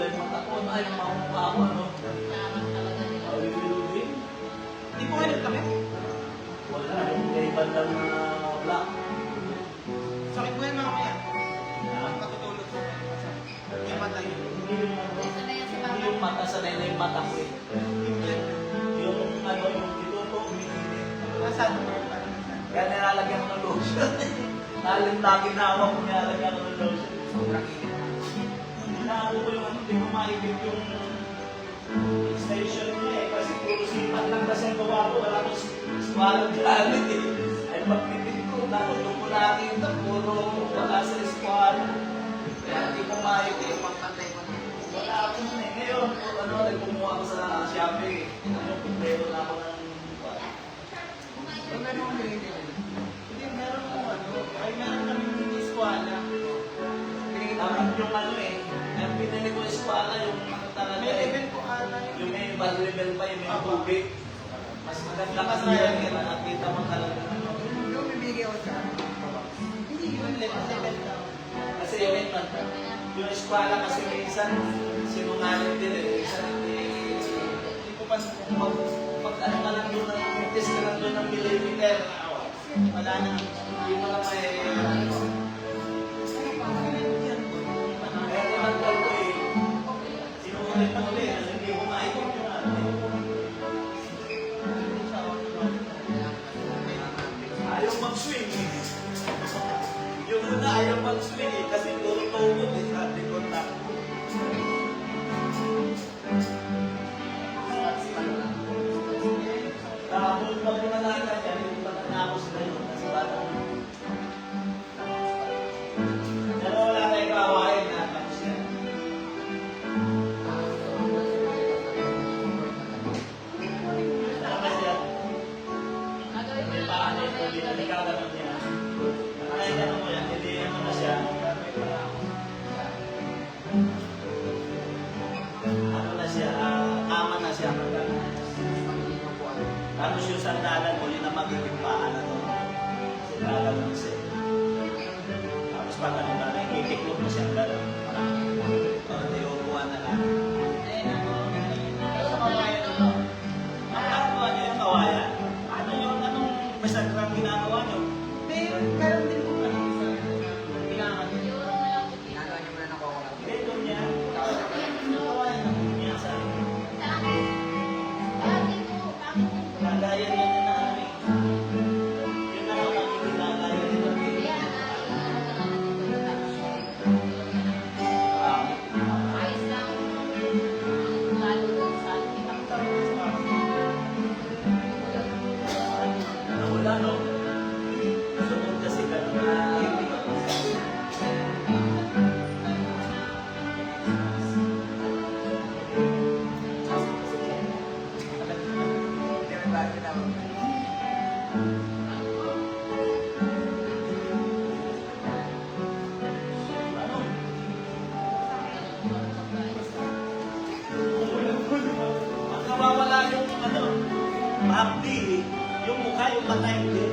yung mata ko, ay, mamukha ko, ano? Ay, building. Hindi po kayo nagkakit. Wala, yung kay bandang black. Sakit po yan mamaya. Matutulog po. Yung mata yun. Hindi yung mata, sanay na yung mata ko eh. Yung ano, yung dito, umiinit. Nasaan po? Kaya nilalagyan ko ng lotion. Lagi na hawak ko nilalagyan ko ng lotion. Sobrang init. Hinaako ko yung ano, hindi ko maibig yung station niya eh. Kasi puro sipat lang kasi ang gawa ko. Wala ko swallow gamit eh. Ay pagpipit ko, dapat doon ko nakita, puro wala sa swallow. Kaya hindi ko maibig. Pagpantay ko na. Wala ako nun eh. Ngayon, ano, nagkumuha ko sa Shopee. Ano, pagpero na ako ng Kung ano ang binigay nila? Hindi, meron po ano. Ay, meron kami eskwala. Binigay ko Tapos yung ano eh, yung pinili ko eskwala, yung ano talaga may eh. event po ata. Yung may bar level pa, yung may tubig. Mas maganda kasi yan, kaya nakita mo talaga. Yung bibigay ko sa hindi, yung level daw. Kasi yung eskwala kasi minsan sinungaling din eh. Minsan hindi ko pa pag ano ka lang doon, test ka lang doon ng millimeter. Wala na. Hindi mo na may kaya tinanggal ko eh. Sinuulit na ulit. Hindi ko maikot yung ano eh. Ayaw mag-swing eh. Yung una ayaw mag-swing eh. Kasi puro tuhod eh. Sabi ko na. Tapos pag nalala siya, hindi ko matapos na yun. Kasi bata. Pero wala tayong kawain na tapos yan. Tapos yan. May paano yung hindi na nagkaganon niya. Ay, gano'n mo yan. Hindi ano na siya. Ano na siya, tama na siya. Tapos yung sandalan, muli na magiging paan na to. Kasi gaganon siya. Tapos pag ano na, nakikitiklop mo siya gano'n. Hindi upuan na lang. Ang ano yung kawayan? Ano yung anong masagrang ginagawa nyo? Meron din po kami sa ginagawa. Ito niya. Kawayan na. Niya sa lagayan niya na ano eh. Yun na lang ang ginagayan niya. Wala no? Sunod kasi ganun na ano? Ang nawawala yung ano, mahapdi eh. Yung mukha, yung mata hindi.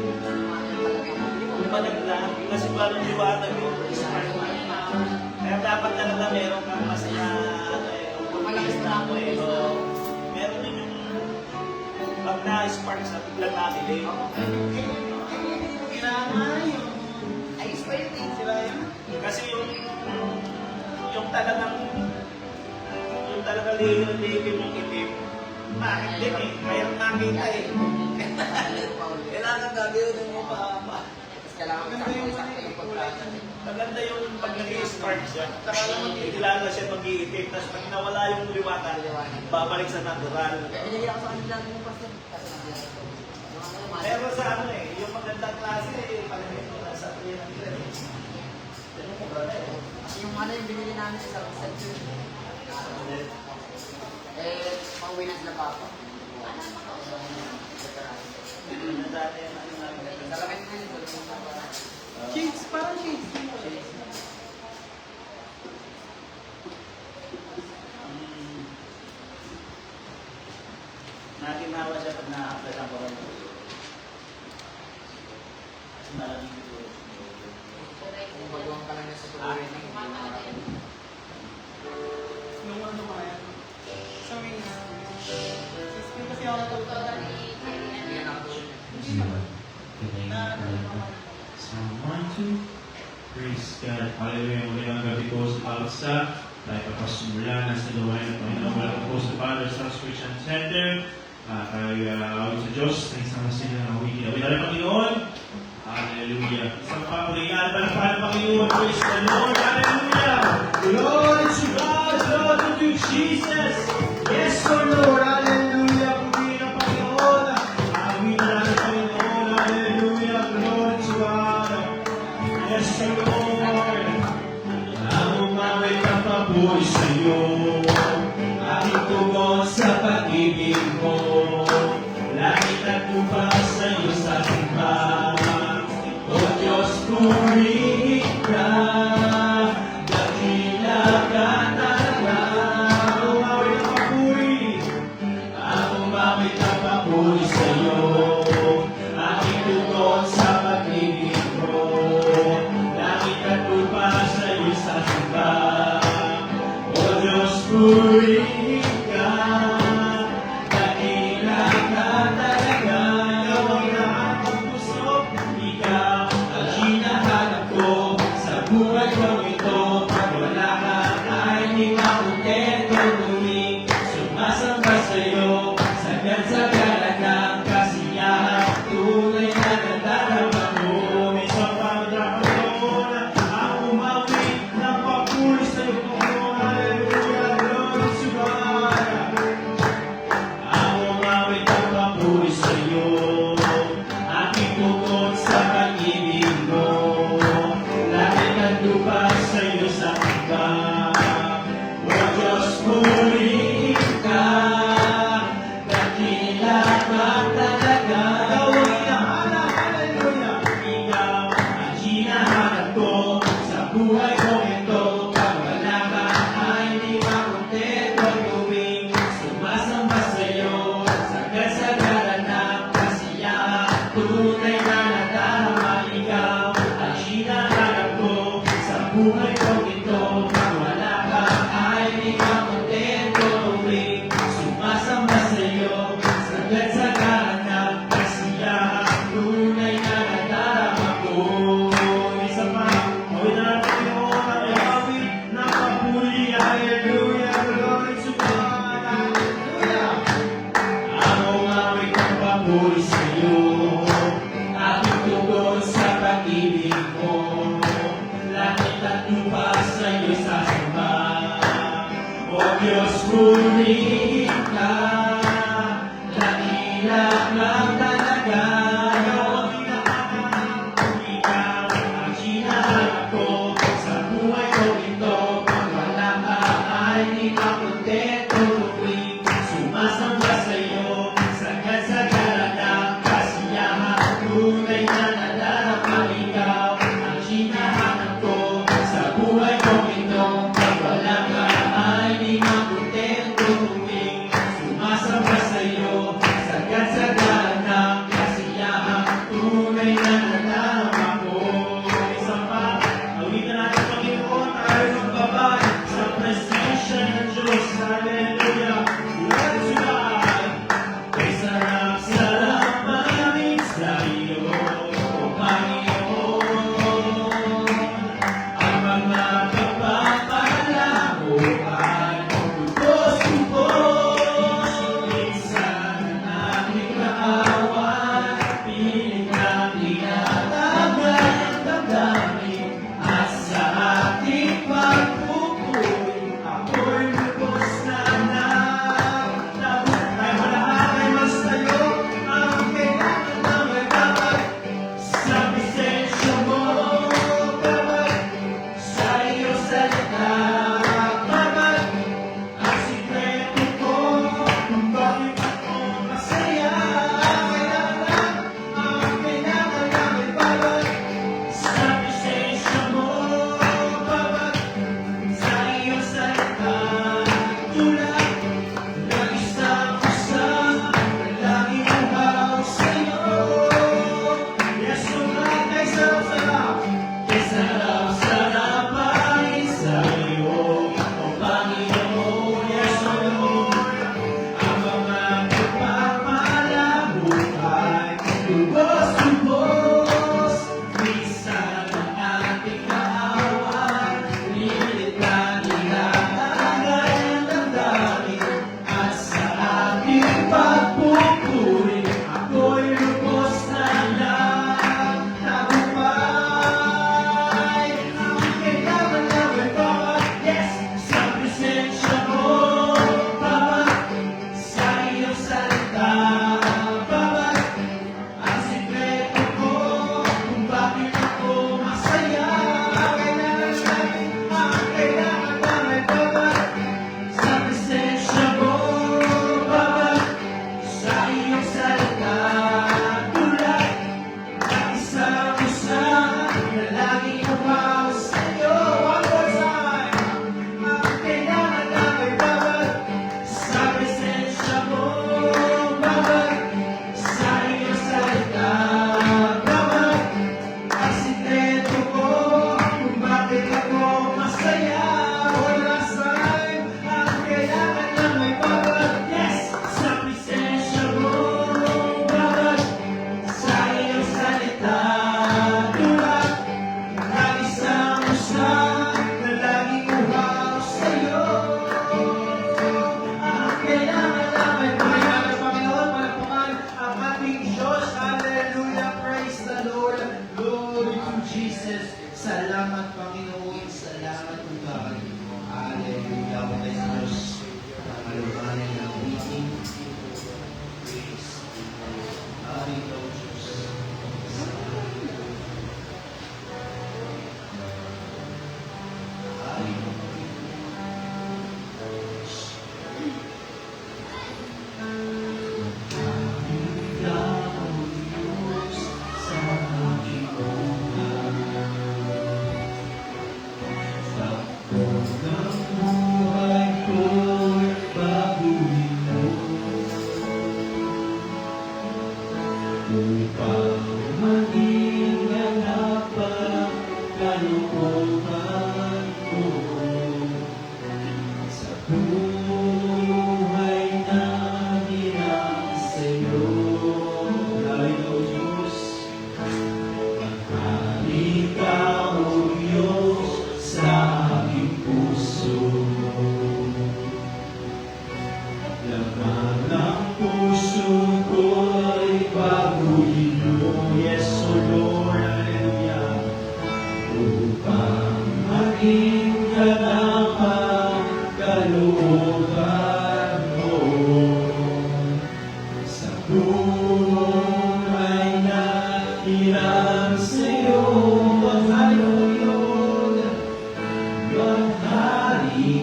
Yung panagla, kasi walang liwanag yung smart. Kaya dapat talaga meron kang mas na, ano eh, malakas na ako eh. So, meron din yung pag na-spark sa biglang nakili. Kailangan yung ayos pa yun eh. Sila yun. Kasi yung talagang lihim yung itim, bakit din eh, kaya nakita eh. Kailangan gagawin mo pa. Maganda yung pag nag-i-spark siya. Saka naman kilala siya mag-iitim. Tapos pag nawala yung liwatan, babalik sa natural. Pero sa ano eh, yung magandang klase eh, palagay mo na sa 300 eh. Ganun mo ba na eh. Yung ano yung binili namin sa set yun. Pauwi na sila papa. Dati yung ano namin. Talagang na yun. Shades, parang shades. Nakinawa siya pag na-apply ang parang. Kasi malamig ito. Kung baguhan ka lang na sa tuloy na Nung God. Hallelujah. Magandang gabi po sa bawat isa. Tayo papasimula na sa luwain ng Panginoon. Welcome po sa Father Son's Christian Center. Tayo awit sa Diyos na isang sila ng wiki. Awit na Panginoon. Hallelujah. Isang papurihan pa ng Panginoon. Praise the Lord. Hallelujah. Glory to God. Glory to Jesus. Yes, Lord. Hallelujah. Purihin ang Panginoon. Awit na ng Panginoon. Hallelujah. Glory to God. Yes, Lord. Ang umawit ang papuri sa'yo. Aking tugon sa pag-ibig mo. Langit at lupa sa'yo sa timbang. O Diyos, purihin ka. Dakila ka talaga. Ang umawit ang papuri. Ang umawit ang papuri sa'yo. Aking tugon sa pag-ibig mo. Langit at lupa sa'yo sa timbang. O Diyos, purihin ka. Dakila ka talaga. Ikaw ang lahat ng puso. Ikaw ang hinahanap ko. Sa buhay kong ito. Pag wala ka ay di makontento tuwing sumasamba sa'yo. Sagad-sagaran ng kasiyahan. Tunay na nadarama ko. May sapadrapa ko na ang umawit ng papuri sa'yo. Hallelujah, glory to God. Ang umawit ng papuri sa'yo. Aking tugon sa pag-ibig mo. Langit at lupa sa'yo sa timbang. O Diyos, purihin ka. Dakila ka talaga. Ikaw ang hinahanap. Hallelujah. Ikaw ang hinahanap ko. Sa buhay ko ito. Pag wala ka ay di makontento tuwing sumasamba sa'yo. Sagad-sagaran ng kasiyahan. Tunay na nadarama. Ikaw ang hinahanap ko. Sa buhay ko ito. Pag wala ka ay di makontento tuwing sumasamba sa'yo. Sagad-sagaran ng kasiyahan. Tunay na nadarama ko. Isa pa, awit na natin Panginoon ang awit ng papuri. Hallelujah, glory to God. Hallelujah. Ang umawit ng papuri sa'yo. Aking tugon sa pag-ibig mo. Langit at lupa sa'yo sasamba. O Diyos, purihin ka. Dakila ka talaga. Ikaw ang hinahanap. Ikaw ang hinahanap ko. Sa buhay ko ito. Pag wala ka ay di makontento tuwing sumasamba sa'yo. Sagad-sagaran ng kasiyahan. Tunay na nadarama. Ikaw ang hinahanap ko. Sa buhay ko ito. Pag wala ka ay di makontento tuwing sumasamba sa'yo. Sagad-sagaran ng kasiyahan. Tunay na nadarama ko. Isa pa, awitan natin Panginoon. Tayo magbabay sa presensya ng Diyos. Hallelujah.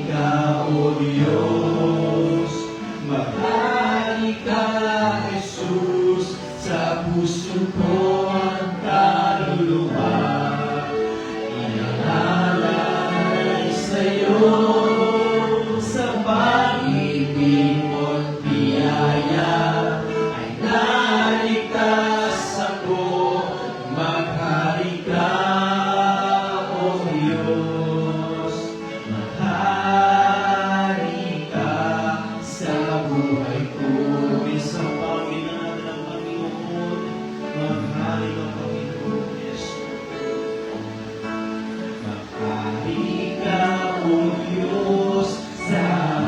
ka, O Diyos. Maghari ka, Jesus, sa puso ko ang kaluluwa. Inaalay sa'yo sa pag-ibig mo't biyaya. Ay naligtas ako, maghari ka, O Diyos. Maghari ka sa buhay ko. Isang Panginoon ng Panginoon. Maghari ka, Panginoon. Yes. Maghari ka, O Diyos, sa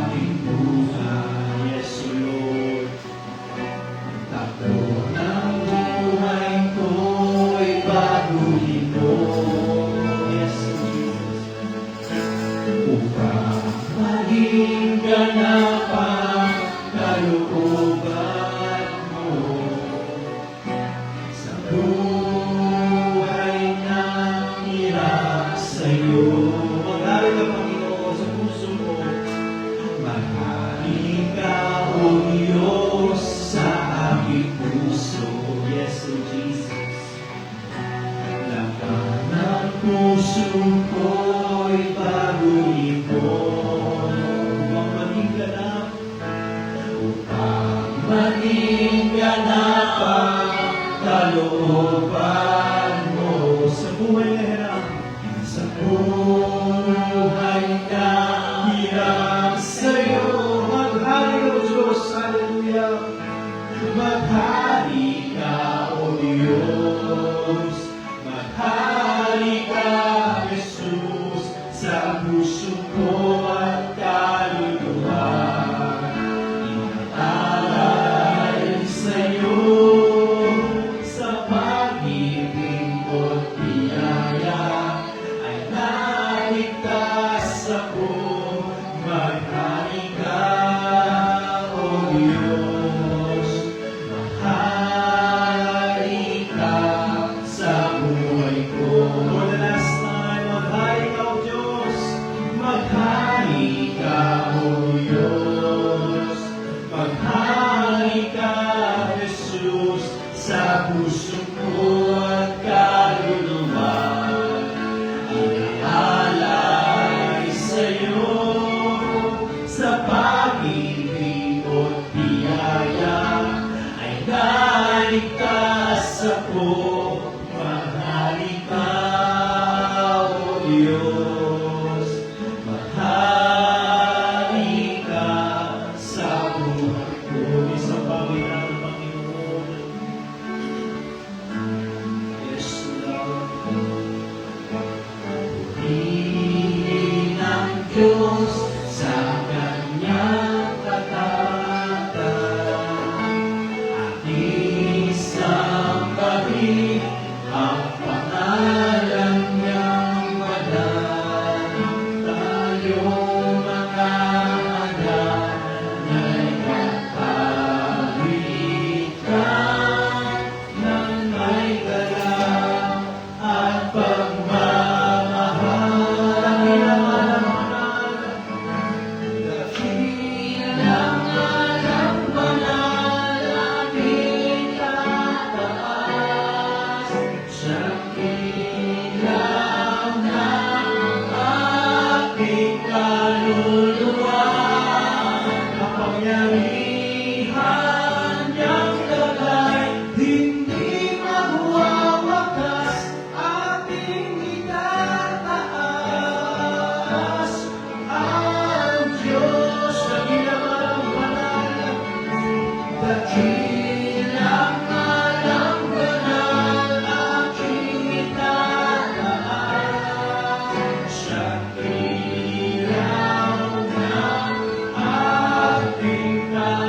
aking buhay. Yes, O Lord. Takbo ng buhay ko'y baguhin mo. Yes, Jesus. Upang maging ganap ang kalooban mo sa buhay na hirap sa'yo. Maghari ka, Panginoon, sa puso ko. Maghari ka, O Diyos, sa aking puso. Yes, O Jesus. Laman ng puso ko'y baguhin mo. Upang maging ganap. Upang maging ganap ang kalooban mo Sa buhay na hirap. sa buhay na hirap sa'yo. Maghari ka, O Diyos. Hallelujah. Maghari ka, O Diyos. Maghari ka, Jesus, sa puso ko at kaluluwa. Inaalay sa'yo sa pag-ibig mo't biyaya. Ay naligtas ako, maghari ka, O Diyos. Maghari ka sa buhay ko. For the last time, maghari ka, O Diyos. Maghari ka, O Diyos. Maghari ka, Jesus, sa puso ko at kaluluwa. Inaalay sa'yo sa pag-ibig mo't biyaya. Ay naligtas ako, maghari ka, O Diyos. Maghari ka sa buhay ko. Isang Panginoon ng Panginoon. Yes, Lord. Purihin ang Diyos sa kanyang katapatan. Ating sambahin ang pangalan niyang banal. Tayong mga anak niya'y kapalitan ng may galaw at pagmamahal. Dakilang alam banal aking tataas. Siyang ilaw ng aking kaluluwa. Kapangyarihan niyang tagay, hindi mawawakas, ating itataas. Ang Diyos na ginawang banal, dakilang alam banal, aking itataas. Siyang ilaw ng ating kaluluwa.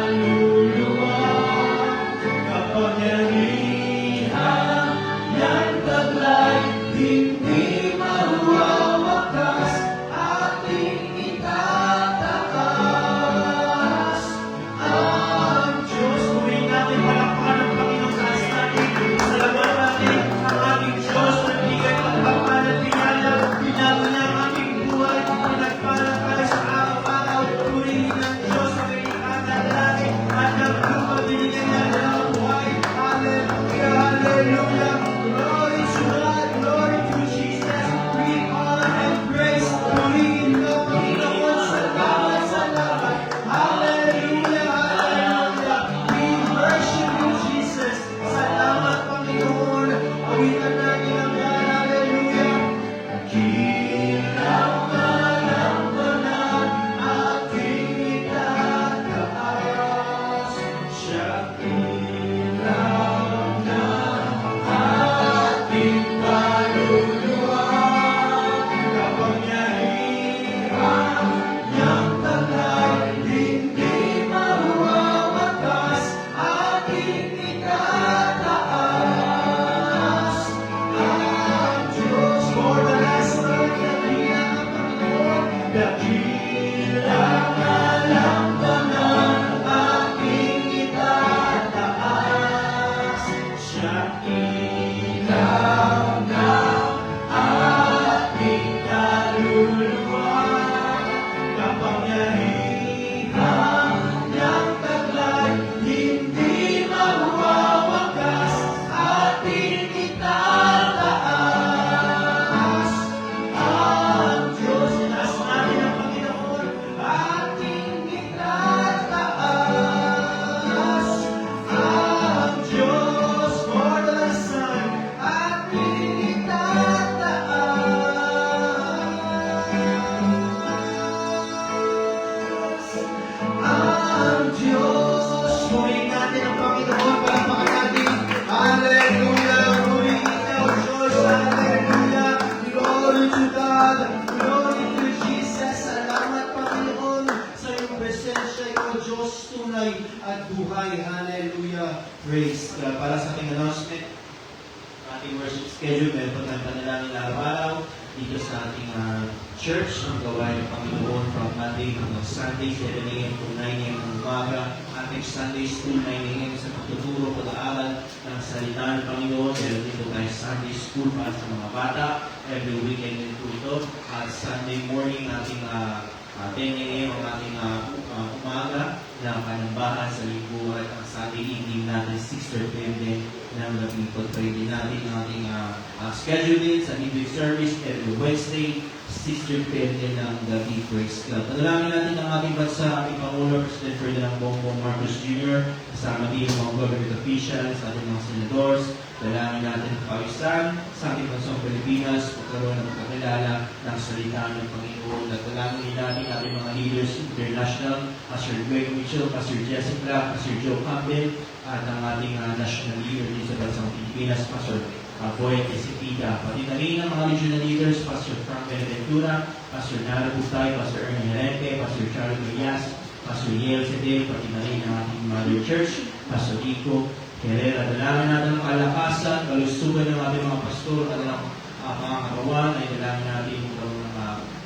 Diyos, tunay at buhay. Hallelujah. Praise God. Para sa ating announcement, ating worship schedule, meron po tayong panalangin araw-araw dito sa ating church. Ang gawain ng Panginoon from Monday hanggang Sunday, 7 a.m. to 9 a.m. ng umaga. Ating Sunday school, 9 a.m. sa pagtuturo, pag-aaral ng salita ng Panginoon. Meron dito tayo Sunday school para sa mga bata. Every weekend din po ito. At Sunday morning, ating 10 a.m. ang ating umaga ng panambahan sa linggo at ang Sunday evening natin 6:30 p.m. din ng gabi. Pag-pray din natin ang ating schedule din sa midweek service every Wednesday 6:30 p.m. din ng gabi. Praise God. Panalangin natin ang ating bansa, ating Pangulo, President Ferdinand Bongbong Marcos Jr., kasama din ang mga government officials, ating mga senadors. Dalangin natin ang kaayusan sa ating bansang Pilipinas, pagkaroon ng pagkakilala ng salita ng Panginoon. At dalangin natin ating mga leaders international, Pastor Greg Mitchell, Pastor Jesse Clark, Pastor Joe Campbell, at ang ating national leader dito sa bansang Pilipinas, Pastor Boy Esipita. Pati na rin ang mga regional leaders, Pastor Frank Benaventura, Pastor Nara Butay, Pastor Ernie Herente, Pastor Charlie Marias, Pastor Yale Sedel, pati na rin ang ating Mother Church, Pastor Rico Herrera. Dalangin natin ang kalakasan, kalusugan ng ating mga pastor, at ang mga katawan ay dalangin natin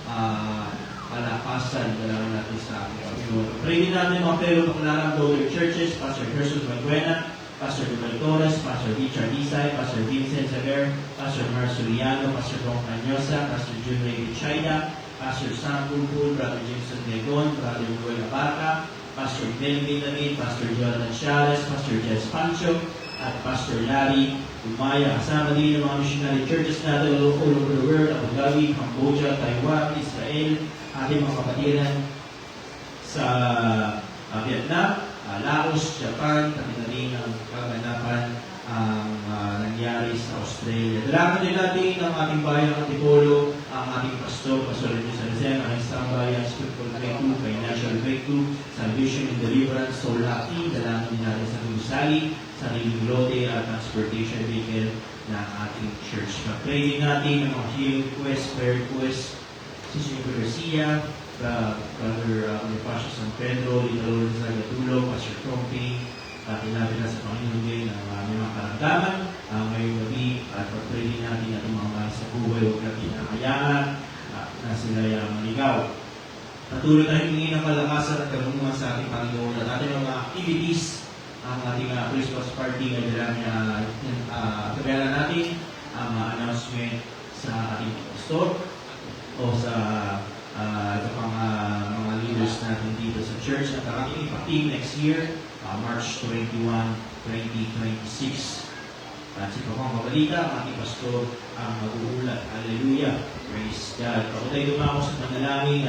ang kalakasan, dalangin natin sa ating Panginoon. Pray din natin mga pero pakularang daughter churches, Pastor Jesus Magbuena, Pastor Duval Torres, Pastor Richard Isay, Pastor Vincent Xavier, Pastor Mar Suriano, Pastor Ron Canyosa, Pastor Jun Ray Chayda, Pastor Sam Bulbul, Brother Jameson Legon, Brother Ruel Abarca, Pastor Melvin David, Pastor Jonathan Chavez, Pastor Jess Pancho, at Pastor Larry Umaya. Kasama din ng mga missionary churches natin all over the world, Abu Dhabi, Cambodia, Taiwan, Israel, ating mga kapatiran sa Vietnam, Laos, Japan, pati na rin ang kaganapan ang nangyari sa Australia. Dalangin din natin ang ating bayan ng Antipolo, ang ating pastor, Pastor Rene Salazar, ang isang bayan, spiritual breakthrough, financial breakthrough, salvation and deliverance, soul happy. Dalangin din natin sa Gusali, sa Riling Lote, at transportation vehicle ng ating church. Pag-pray din natin ang mga healing request, prayer request, Sister Garcia, Brother Bonifacio San Pedro, Lito Lourdes Agatulo, Pastor Tromping, natin na sa Panginoon din ang may mga karamdaman ngayong gabi, at pag-pray din natin at mga mahal sa buhay, huwag natin nakayaan na sila ay maligaw. Patuloy tayong hingin ng kalakasan at kabungan sa ating Panginoon at ating mga activities, ang ating Christmas party na dala tabayanan natin ang announcement sa ating pastor o sa mga leaders natin dito sa church at ang ating ipating next year, March 21, 2026. At si Pangong Mabalita, ang ating pastor, ang mag-uulat. Hallelujah! Praise God! Pag tayo dumako sa panalangin,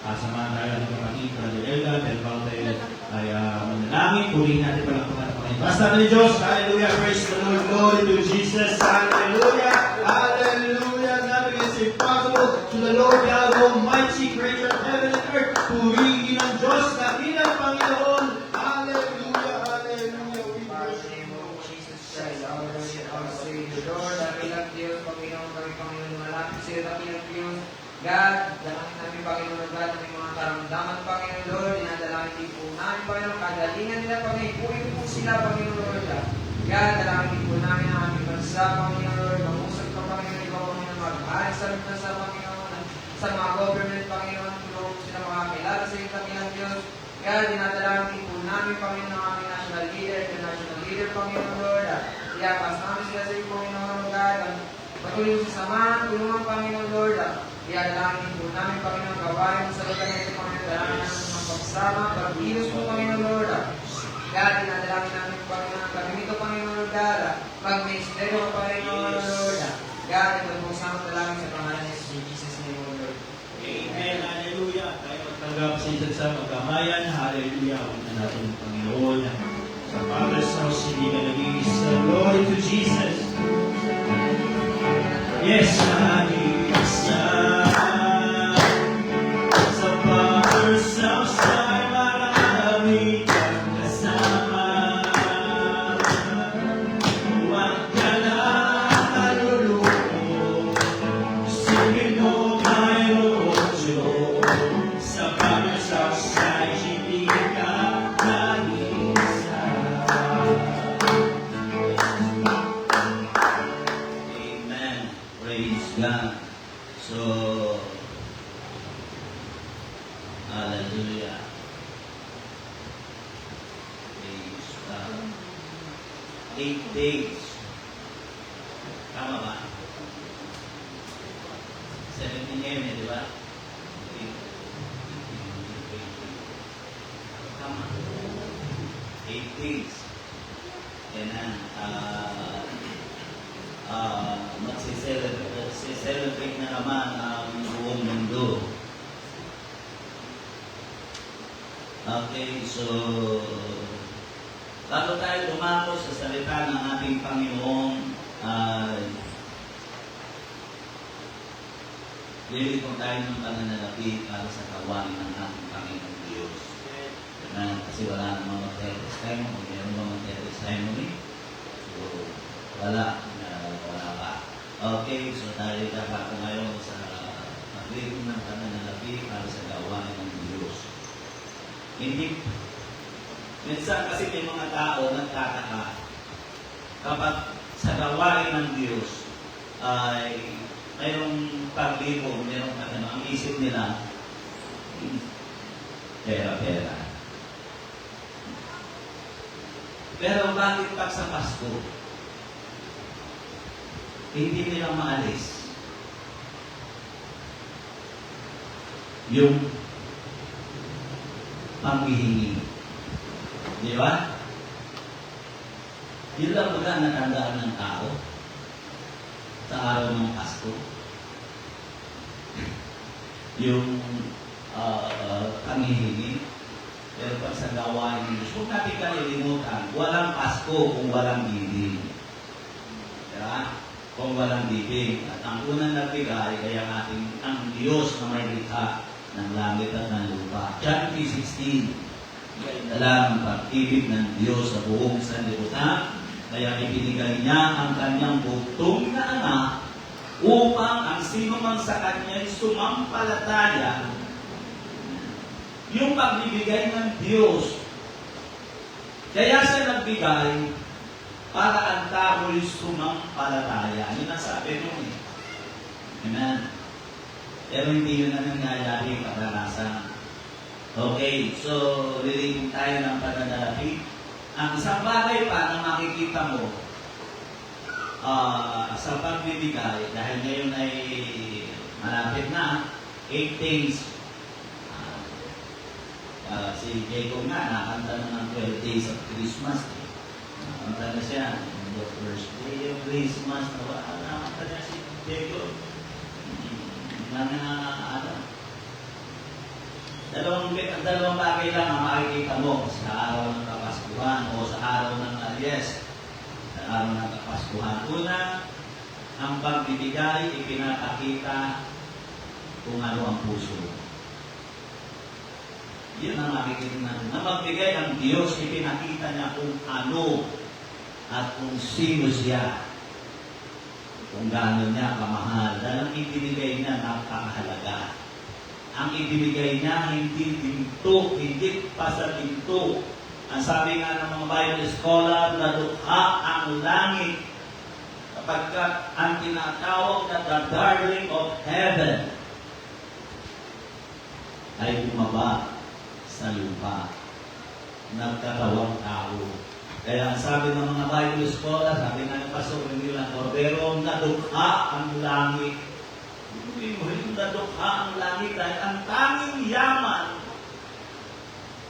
samahan tayo ng kapatid, Brother Elga, pero bago tayo ay manalangin, purihin natin palang Panginoon. Basta ni Diyos, hallelujah! Praise the Lord! Glory to Jesus! Hallelujah! Hallelujah! Nothing is impossible to the Lord God Almighty, creator of heaven and earth. Purihin ang Diyos, dakilang Panginoon. Hallelujah! Hallelujah! We worship you. Jesus Christ, our Lord, our Savior. Lord, dakilang Diyos, Panginoon, kami Panginoon, malapit sa iyo, dakilang Diyos. God, dalangin namin, Panginoon, God, ng mga karamdaman, Panginoon, Lord, dinadalangin din po namin, Panginoon, kagalingan nila, Panginoon, ipuin po sila, Panginoon, Lord, God, dalangin din po namin ang aming bansa, Panginoon, Lord, mangusap ka, Panginoon, ikaw, Panginoon, mag-ahal sa aming bansa, Panginoon, sa mga government, Panginoon, tulong sila makakilala sa iyo, dakilang Diyos. God, dinadalangin din po namin, Panginoon, ang aming national leader, international leader, Panginoon, Lord, iyakas namin sila sa iyo, Panginoon, God, patuloy sa samahan, tulungan, Panginoon, Lord, iadalangin po namin, Panginoon, gawain sa lugar na ito, Panginoon, dalangin namin ng pagsama, pag-ilos po, Panginoon, Lord. God, inadalangin namin, Panginoon, ang kamimito, Panginoon, Lord, mag-ministero ka, Panginoon, Lord. God, ito po sa mga dalangin sa pangalan ni Jesus name, Lord. Amen. Hallelujah. Tayo magtanggap sa isa't sa magkamayan. Hallelujah. Punta natin ang Panginoon. Sa Father's house, hindi ka nag-iis. Glory to Jesus. Yes, isa. Sa Father's house ay marami kang kasama. Huwag ka na maluluko. Isipin mo mayroon Diyos. Sa Father's house ay hindi Hallelujah. Praise God. 8 days. Tama ba? 17 ngayon eh, di ba? Tama. 8 days. Yan na. Magsiselebrate na naman ang buong mundo. Okay, so bago tayo dumako sa salita ng ating Panginoon, lilito tayo ng pananalapi para sa kawain ng ating Panginoon Diyos. Kasi wala namang mag-terrorist tayo, kung meron ba mag-terrorist tayo muli? So, wala pa. Okay, so tayo dapat ngayon sa paglilito ng pananalapi para sa kawain ng Diyos. Hindi, minsan kasi may mga tao nagtataka kapag sa gawain ng Diyos ay mayroong paglibo, mayroong ang isip nila, pera. Pero bakit pag sa Pasko, hindi nila maalis yung panghihingi? Di ba? Yun lang baga natandaan ng tao sa araw ng Pasko. Yung panghihingi. Pero pag sa gawain ng Diyos, huwag natin kalilimutan, walang Pasko kung walang bibig. Diba? Kung walang bibig. At ang unang nagbigay ay ang Diyos na may likha ng langit at ng lupa. John 3:16. Dala ang pag-ibig ng Diyos sa buong sanlibutan, kaya ibinigay niya ang kanyang bugtong na anak upang ang sino man sa kanya'y sumampalataya. Yung pagbibigay ng Diyos. Kaya siya nagbigay para ang tao'y sumampalataya. Yun ang sabi nun eh. Amen. Pero hindi yun ang nangyayari kadalasan. Okay, so lilingin tayo ng pananalapi. Ang isang bagay pa na makikita mo sa pagbibigay, dahil ngayon ay malapit na, 8 days. Si Jacob nga, nakanta na ng 12 days of Christmas. Nakanta na siya, the first day of Christmas, nakanta na si Jacob. Dalawang bagay lang ang makikita mo sa araw ng Kapaskuhan o sa araw ng Aries. Sa araw ng Kapaskuhan. Una, ang pagbibigay, ipinapakita kung ano ang puso. Yun ang makikita natin. Na magbigay ang Diyos, ipinakita niya kung ano at kung sino siya. Kung gaano niya kamahal. Dahil ang ibinigay niya napakahalaga. Ang ibinigay niya hindi pinto, hindi pa sa pinto. Ang sabi nga ng mga Bible scholar, nadukha ang langit kapag ang tinatawag na the darling of heaven ay bumaba sa lupa. Nagkatawang tao. Kaya ang sabi ng mga Bible scholar, sabi nga ng Pastor nila, Cordero, nadukha ang langit. Yung nadukha ang langit dahil ang tanging yaman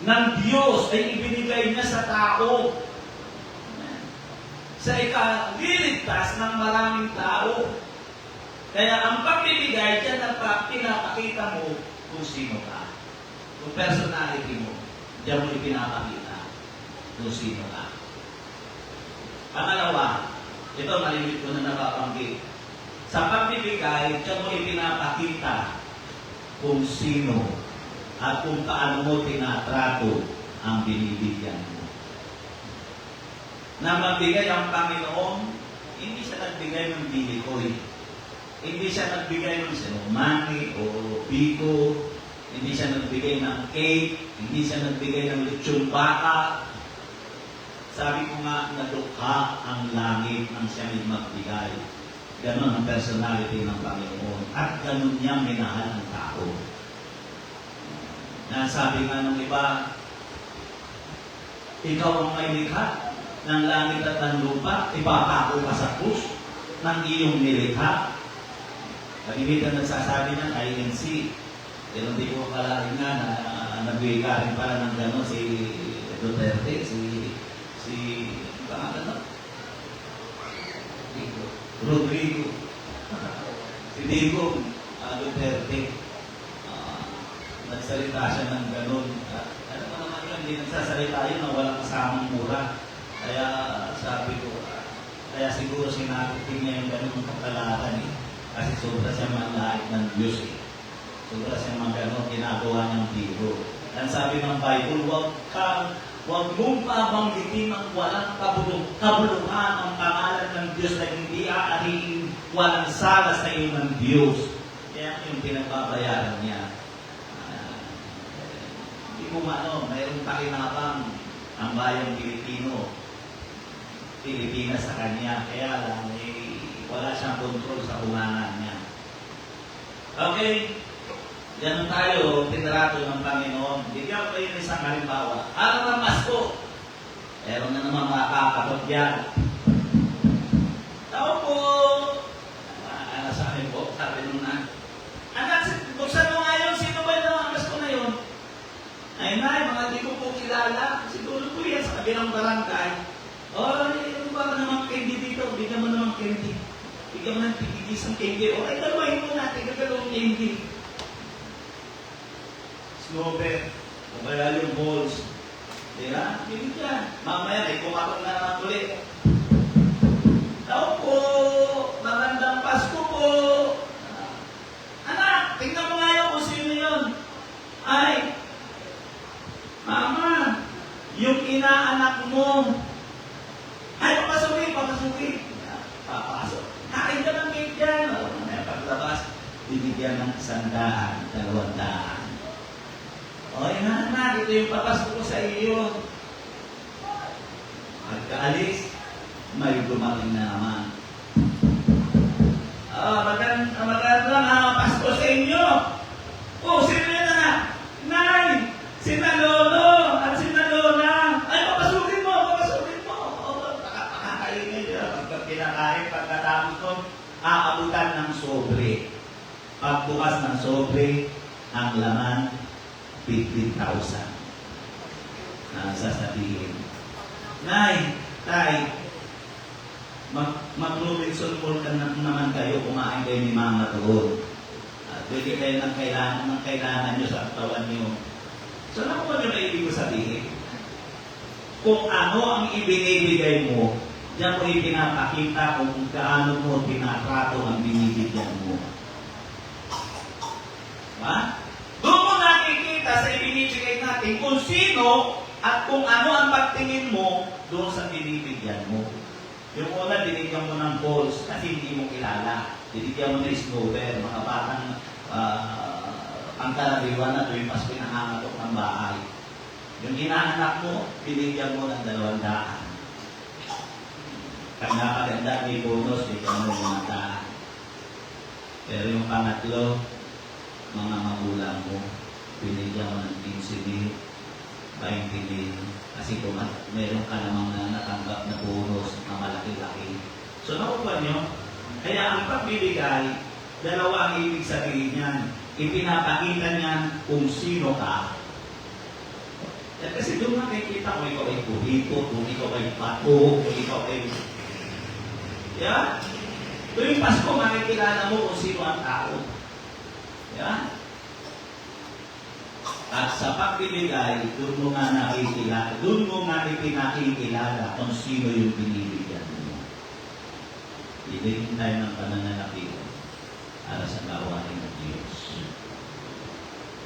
ng Diyos ay ibinigay niya sa tao. Sa ikaliligtas ng maraming tao. Kaya ang pagbibigay dyan ang pinapakita mo kung sino ka. Kung personality mo, diyan mo ipinapakita kung sino ka. Pangalawa, ito malimit ko na napapanggit. Sa pagbibigay, diyan mo ipinapakita kung sino at kung paano mo tinatrato ang binibigyan mo. Na magbigay ang Panginoon, hindi siya nagbigay ng bilikoy. Hindi siya nagbigay ng sinumani o biko. Hindi siya nagbigay ng cake. Hindi siya nagbigay ng lechon baka. Sabi ko nga, nadukha ang langit ang siya magbigay. Ganon ang personality ng Panginoon. At ganon niya minahal ang tao. Na sabi nga ng iba, ikaw ang may likha ng langit at ng lupa, ipapako ka sa krus ng iyong nilikha. Kalimitan nagsasabi ng INC. Pero hindi ko akalain nga na nag-wika rin pala ng gano'n si Duterte, si pangalan na? Rodrigo. Si Diego Duterte. Nagsalita siya ng gano'n. Alam mo naman yun, hindi nagsasalita yun na walang kasamang mura. Kaya sabi ko, kaya siguro sinabi niya yung gano'n katalatan eh. Kasi sobra siya manlait ng Diyos eh. Sobra siya magano ginagawa niyang biro. Ang sabi ng Bible, huwag mong pabanggitin ng walang kabuluhan ang pangalan ng Diyos na hindi aariin walang sala sa iyo ng Diyos. Kaya yung pinagbabayaran niya. Hindi mo mayroong pakinabang ang bayang Pilipinas sa kanya. Kaya lang, wala siyang kontrol sa umangan niya. Okay. Ganun tayo, tinrato ng Panginoon. Bigyan ko kayo ng isang halimbawa. Araw ng Pasko. Meron na naman mga kakapot yan. Tao po. Ano sa akin po? Sabi nung anak, buksan mo nga yun. Sino ba yung mga Pasko na yun? Ay, mga di ko po kilala. Siguro po yan sa kabilang barangay. Ano ba naman candy dito? Bigyan mo naman candy. Bigyan mo ng isang candy. Ay, dalawahin mo natin. Gagalawang candy. Snowbird, o kaya yung balls. Diba? Binigyan. Mamaya, may kumakot na naman ulit. Tao po, magandang Pasko po. Anak, tingnan mo nga yun kung sino yun. Ay, Mama, yung inaanak mo. Ay, papasukin. Papasok. Kain ka ng cake dyan. Mamaya paglabas, bibigyan ng 100, 200. O, anak, ito yung papasok ko sa iyo. Pagkaalis, may dumating na naman. Magandang Pasko sa inyo. Sino yun na? Nay, sina Lolo at sina Lola. Ay, papasukin mo. Pakakainin nyo. Pagka pinakain, pagkatapos ko, aabutan ng sobre. Pagbukas ng sobre, ang laman, 15,000. Sasabihin, Nay, Tay, mag-Robinson Mall ka naman kayo, kumain kayo ni Mama doon. Pwede kayo ng kailangan nyo sa katawan nyo. So, nakuha nyo na ibig ko sabihin? Kung ano ang ibinibigay mo, diyan mo ipinapakita kung gaano mo tinatrato ang binibigyan mo. Diba? Doon mo nakikita sa ibinibigay natin kung sino at kung ano ang pagtingin mo doon sa binibigyan mo. Yung una, binigyan mo ng balls kasi hindi mo kilala. Binigyan mo ng snowbird, mga batang pangkaraniwan na tuwing Pasko nangangatok ng bahay. Yung inaanak mo, binigyan mo ng 200. Pag napaganda, may bonus, bigyan mo ng 100. Pero yung pangatlo, mga magulang mo, binigyan mo ng 15,000, 20,000, kasi kung meron ka namang natanggap na bonus na malaki-laki. So, nakuha nyo? Kaya ang pagbibigay, dalawa ang ibig sabihin niyan. Ipinapakita niyan kung sino ka. Kasi doon makikita kung ikaw ay kuhito, kung ikaw ay pato, kung ikaw ay... Yeah? Tuwing Pasko, makikilala mo kung sino ang tao. Yeah? At sa pagbibigay, doon mo nga nakikilala, doon mo nga ipinakikilala kung sino yung binibigyan mo. Bibigyan tayo ng pananalapi para sa gawain ng Diyos.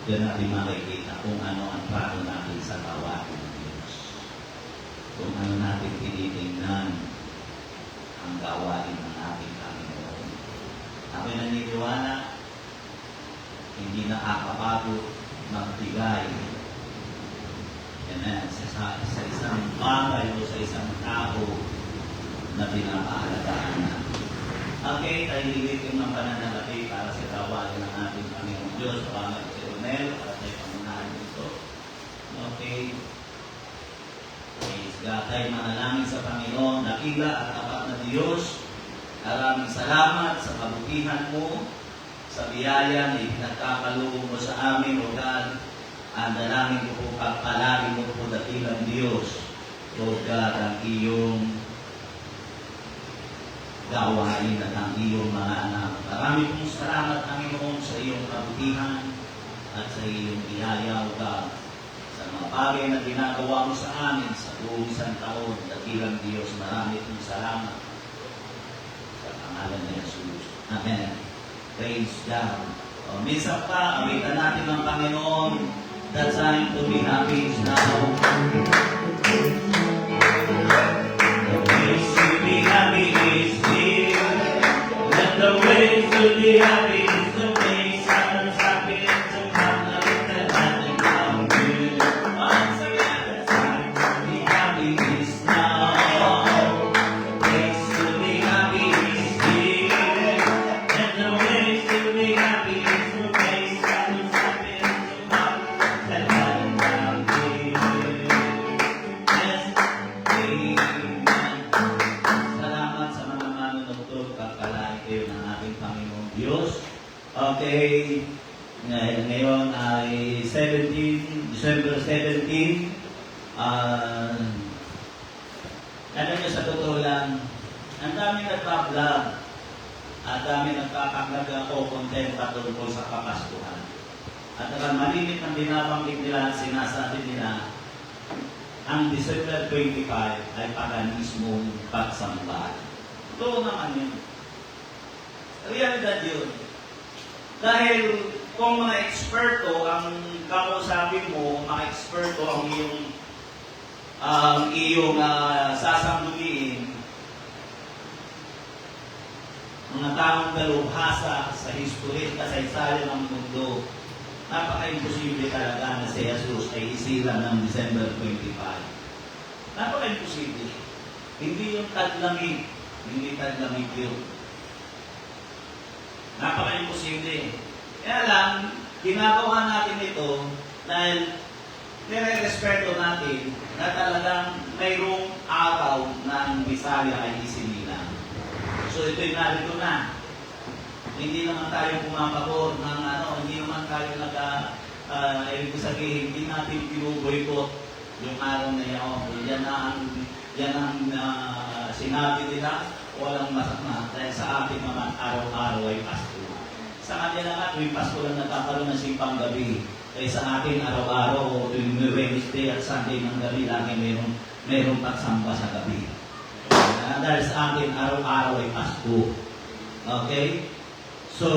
Diyan natin makikita kung ano ang trato natin sa gawain ng Diyos. Kung ano natin tinitingnan ang gawain ng ating Panginoon. Kami naniniwala, hindi nakakapagod magbigay. Amen. Sa isang bagay o sa isang tao na pinapahalagahan natin. Okay, tayo hilitin ng pananalapi para sa gawain ng ating Panginoon Diyos. Panginoon si Ronel, para tayo pamunahan dito. ay manalangin sa Panginoon, dakila at tapat na Diyos. Maraming salamat sa kabutihan mo, sa biyaya na ipinagkakaloob mo sa amin, O God. Ang dalangin ko po, pagpalain mo po dakilang Diyos, O God, ang iyong gawain at ang iyong mga anak. Marami pong salamat, Panginoon, sa iyong kabutihan at sa iyong biyaya, O God, sa mga bagay na ginagawa mo sa amin sa buong isang taon. Dakilang Diyos, marami pong salamat sa pangalan ni Jesus. Amen. Praise God. O, minsan pa, awitan natin ng Panginoon. The time to be happy is now. The place to be happy is here. Let the way to be happy is the place. I'm happy to have the little and come good. Once again, the time to be happy is now. The place to be happy is here. Let the way to be happy is the place. I'm happy to have the little and come good. Yes, amen. Salamat sa mga manunugtog, pagpalain kayo ng ating Panginoong Diyos. Okay, ngayon ay December 17. Alam niyo, sa totoo lang, ang dami nagpa-vlog at dami nagpapanggag o kontenta tungkol sa Kapaskuhan. At ang malimit ng binabanggit nila, sinasabi nila, ang December 25 ay paganismong pagsamba. Totoo naman yun. Realidad yun. Dahil kung mga eksperto ang kausapin mo, mga eksperto ang iyong sasambuliin, mga taong dalubhasa sa history, kasaysayan ng mundo, napaka-imposible talaga na si Jesus ay isila ng December 25. Napaka-imposible. Hindi yung taglamig. Hindi taglamig yun. Napaka-imposible. Kaya lang, ginagawa natin ito dahil nire-respeto natin na talagang mayroong araw ng Bisaya ay isinilang. So ito'y narito na. Hindi naman tayo pumapabor ng hindi naman tayo ibig sabihin, hindi natin pinuboykot yung araw na yun. Yan ang sinabi nila, walang masama. Dahil sa ating naman, araw-araw ay Pasko. Sa kanila nga, tuwing Pasko lang nagkakaroon ng simpang gabi. Kaya sa atin, araw-araw, o tuwing Wednesday at Sunday ng gabi, lagi mayroong pagsamba sa gabi. Dahil sa atin, araw-araw ay Pasko. Okay? So,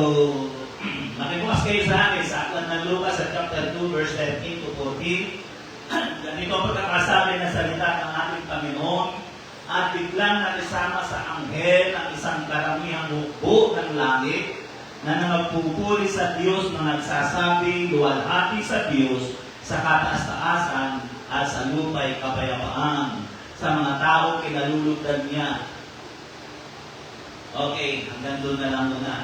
nakibukas kayo sa akin sa Aklat ng Lucas at chapter 2, verse 13 to 14. Ganito ang pagkakasabi na salita ng ating Panginoon. At biglang nakisama sa anghel ang isang karamihang hukbo ng langit na nagpupuri sa Diyos na nagsasabi, luwalhati sa Diyos sa kataas-taasan at sa lupa'y kapayapaan sa mga tao kinalulugdan niya. Okay, hanggang doon na lang muna.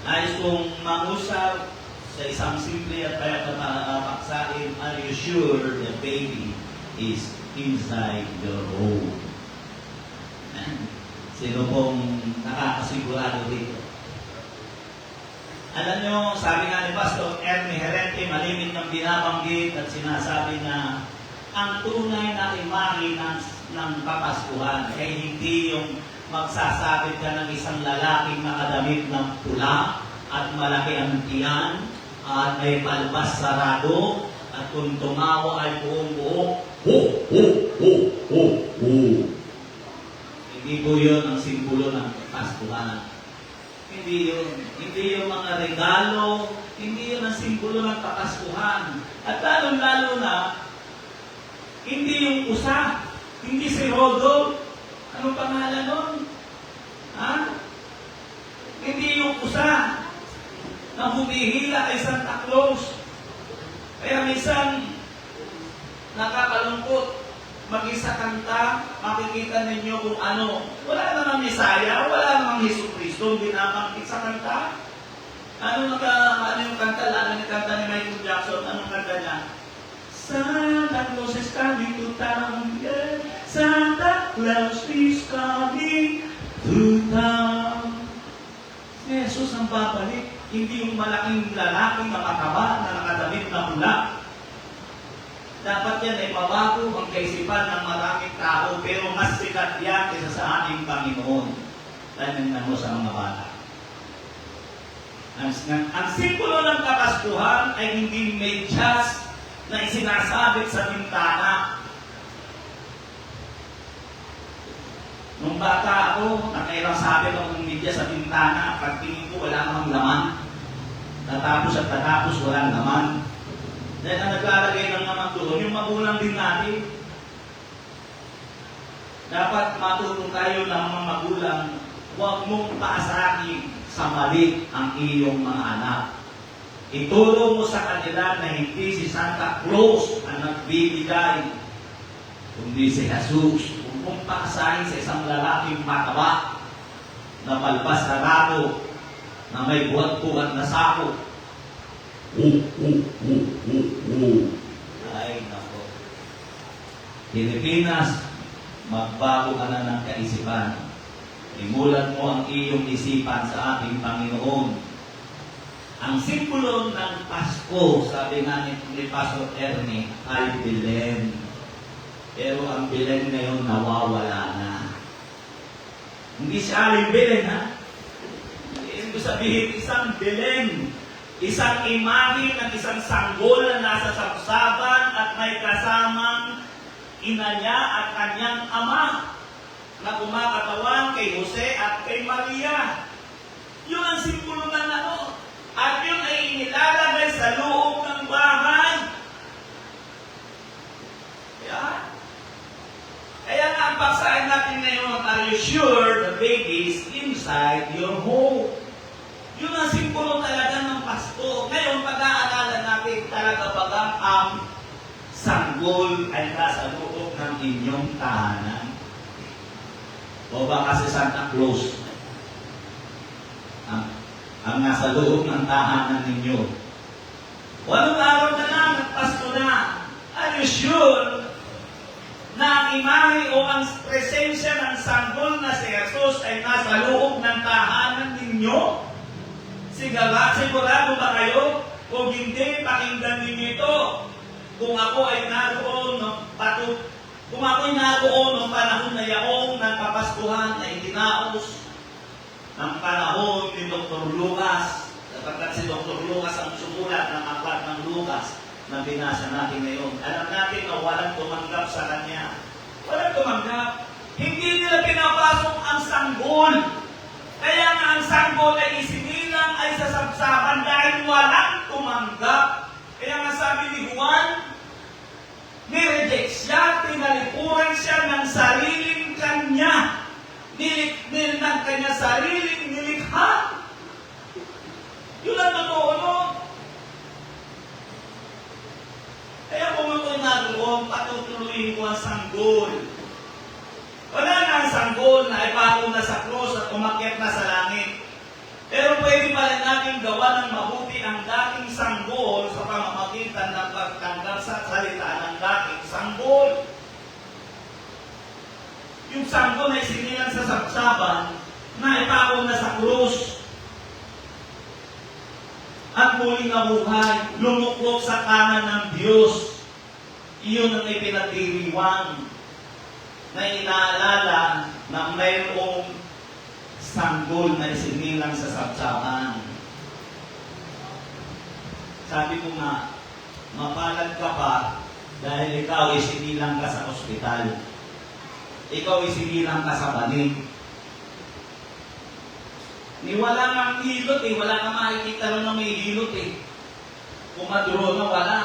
Nais kong mangusap sa isang simple at paksain, are you sure the baby is inside the room? Sino pong nakakasigurado dito? Alam nyo, sabi nga ni Pastor Ernie Herente, malimit ng binabanggit at sinasabi na ang tunay na imahe ng Kapaskuhan ay hindi yung magsasabit ka ng isang lalaking nakadamit ng pula at malaki ang tiyan at may palbas sarado at kung tumawa ay buong-buo, ho, ho, ho, ho, ho. Hindi po yun ang simbolo ng Kapaskuhan. Hindi yun. Hindi yung mga regalo, hindi yun ang simbolo ng Kapaskuhan. At lalong-lalo na, hindi yung usa, hindi si Rodo. Anong pangalan nun? Ha? Hindi yung usa na humihila kay Santa Claus. Kaya minsan, nakakalungkot. Mag-isa kanta, makikita ninyo kung ano. Wala namang Misaya, wala namang Jesucristo, hindi nabanggit sa kanta. Ano yung kanta? Lalo ni kanta ni Michael Jackson, anong kanta niya? Santa Claus. Claus is coming to town. Yeah. Santa Claus is coming to town. Si Jesus ang babalik, hindi yung malaking lalaking na mataba na nakadamit na pula. Dapat yan ay mabago ang kaisipan ng maraming tao, pero mas sikat yan kaysa sa ating Panginoon. Tanong mo sa mga bata. Ang simbolo ng Kapaskuhan ay hindi medyas na isinasabit sa bintana. Nung bata ako, nakailang sabit ako ng medyas sa bintana, pagtingin ko wala namang laman. Natapos at natapos, walang laman. Dahil ang naglalagay ng naman doon, yung magulang din natin. Dapat matuto tayo ng mga magulang, huwag mong paasahin sa mali ang iyong mga anak. Ituro mo sa kanila na hindi si Santa Claus ang nagbibigay, kundi si Jesus. Huwag mong paasahin sa isang lalaking mataba na palpas na rato, na may buhat-buhat na sako. Ay, nako. Pilipinas, magbago ka na ng kaisipan. Imulat mo ang iyong isipan sa ating Panginoon. Ang simbolo ng Pasko, sabi nga ni Pastor Ernie, ay Belen. Pero ang Belen ngayon nawawala na. Hindi siya aling Belen, ha? Ibig sabihin, isang Belen. Isang imahe ng isang sanggol na nasa sabsaban at may kasamang ina niya at kanyang ama na kumakatawan kay Jose at kay Maria. Yun ang simbolo ng ano. At yun ay inilalagay sa loob ng bahay. Kaya nga ang paksahin natin ngayon, are you sure the baby is inside your home? Yun ang simbolo talaga ng Pasko. Ngayon, pag-aalala natin talaga bagang ang sanggol ay nasa loob ng inyong tahanan. O ba kasi Santa Claus ang nasa loob ng tahanan ninyo? Walong araw na lang, Pasko na. Are you sure na ang imahe o ang presensya ng sanggol na si Jesus ay nasa loob ng tahanan ninyo? Sigurado ba kayo? Kung hindi, pakinggan ninyo ito. Kung ako ay naroon ng panahon na yaong ng Kapaskuhan ay itinaos ng panahon ni Dr. Lucas, sapagkat si Dr. Lucas ang sumulat ng aklat ng Lucas na binasa natin ngayon. Alam natin na walang tumanggap sa kanya. Walang tumanggap. Hindi nila pinapasok ang sanggol. Kaya nga ang sanggol ay isinilang ay sa sabsaban dahil walang tumanggap. Kaya nga sabi ni Juan, nireject siya, tinalikuran siya ng sariling kanya. Niliknil ng kanya sariling nilikha. Yun ang totoo, no? Kaya kung ako'y naroon, patutuloyin ko ang sanggol. Wala na ang sanggol na ipatong na sa krus at umakyat na sa langit. Pero pwede pa rin natin gawa ng mabuti ang dating sanggol sa pamamagitan ng pagtanggap sa salita ng dating sanggol. Yung sanggol na isinilang sa sabsaban na ipatong na sa krus at muling nabuhay, lumuklok sa kanan ng Diyos. Iyon ang ipinagdiriwang na inaalala na mayroong sanggol na isinilang sa sabsaban. Sabi ko nga, mapalad ka pa dahil ikaw isinilang ka sa ospital. Ikaw isinilang ka sa banig. Ni wala kang hilot eh, wala kang makikita lang na may hilot eh. Kung maduro na wala.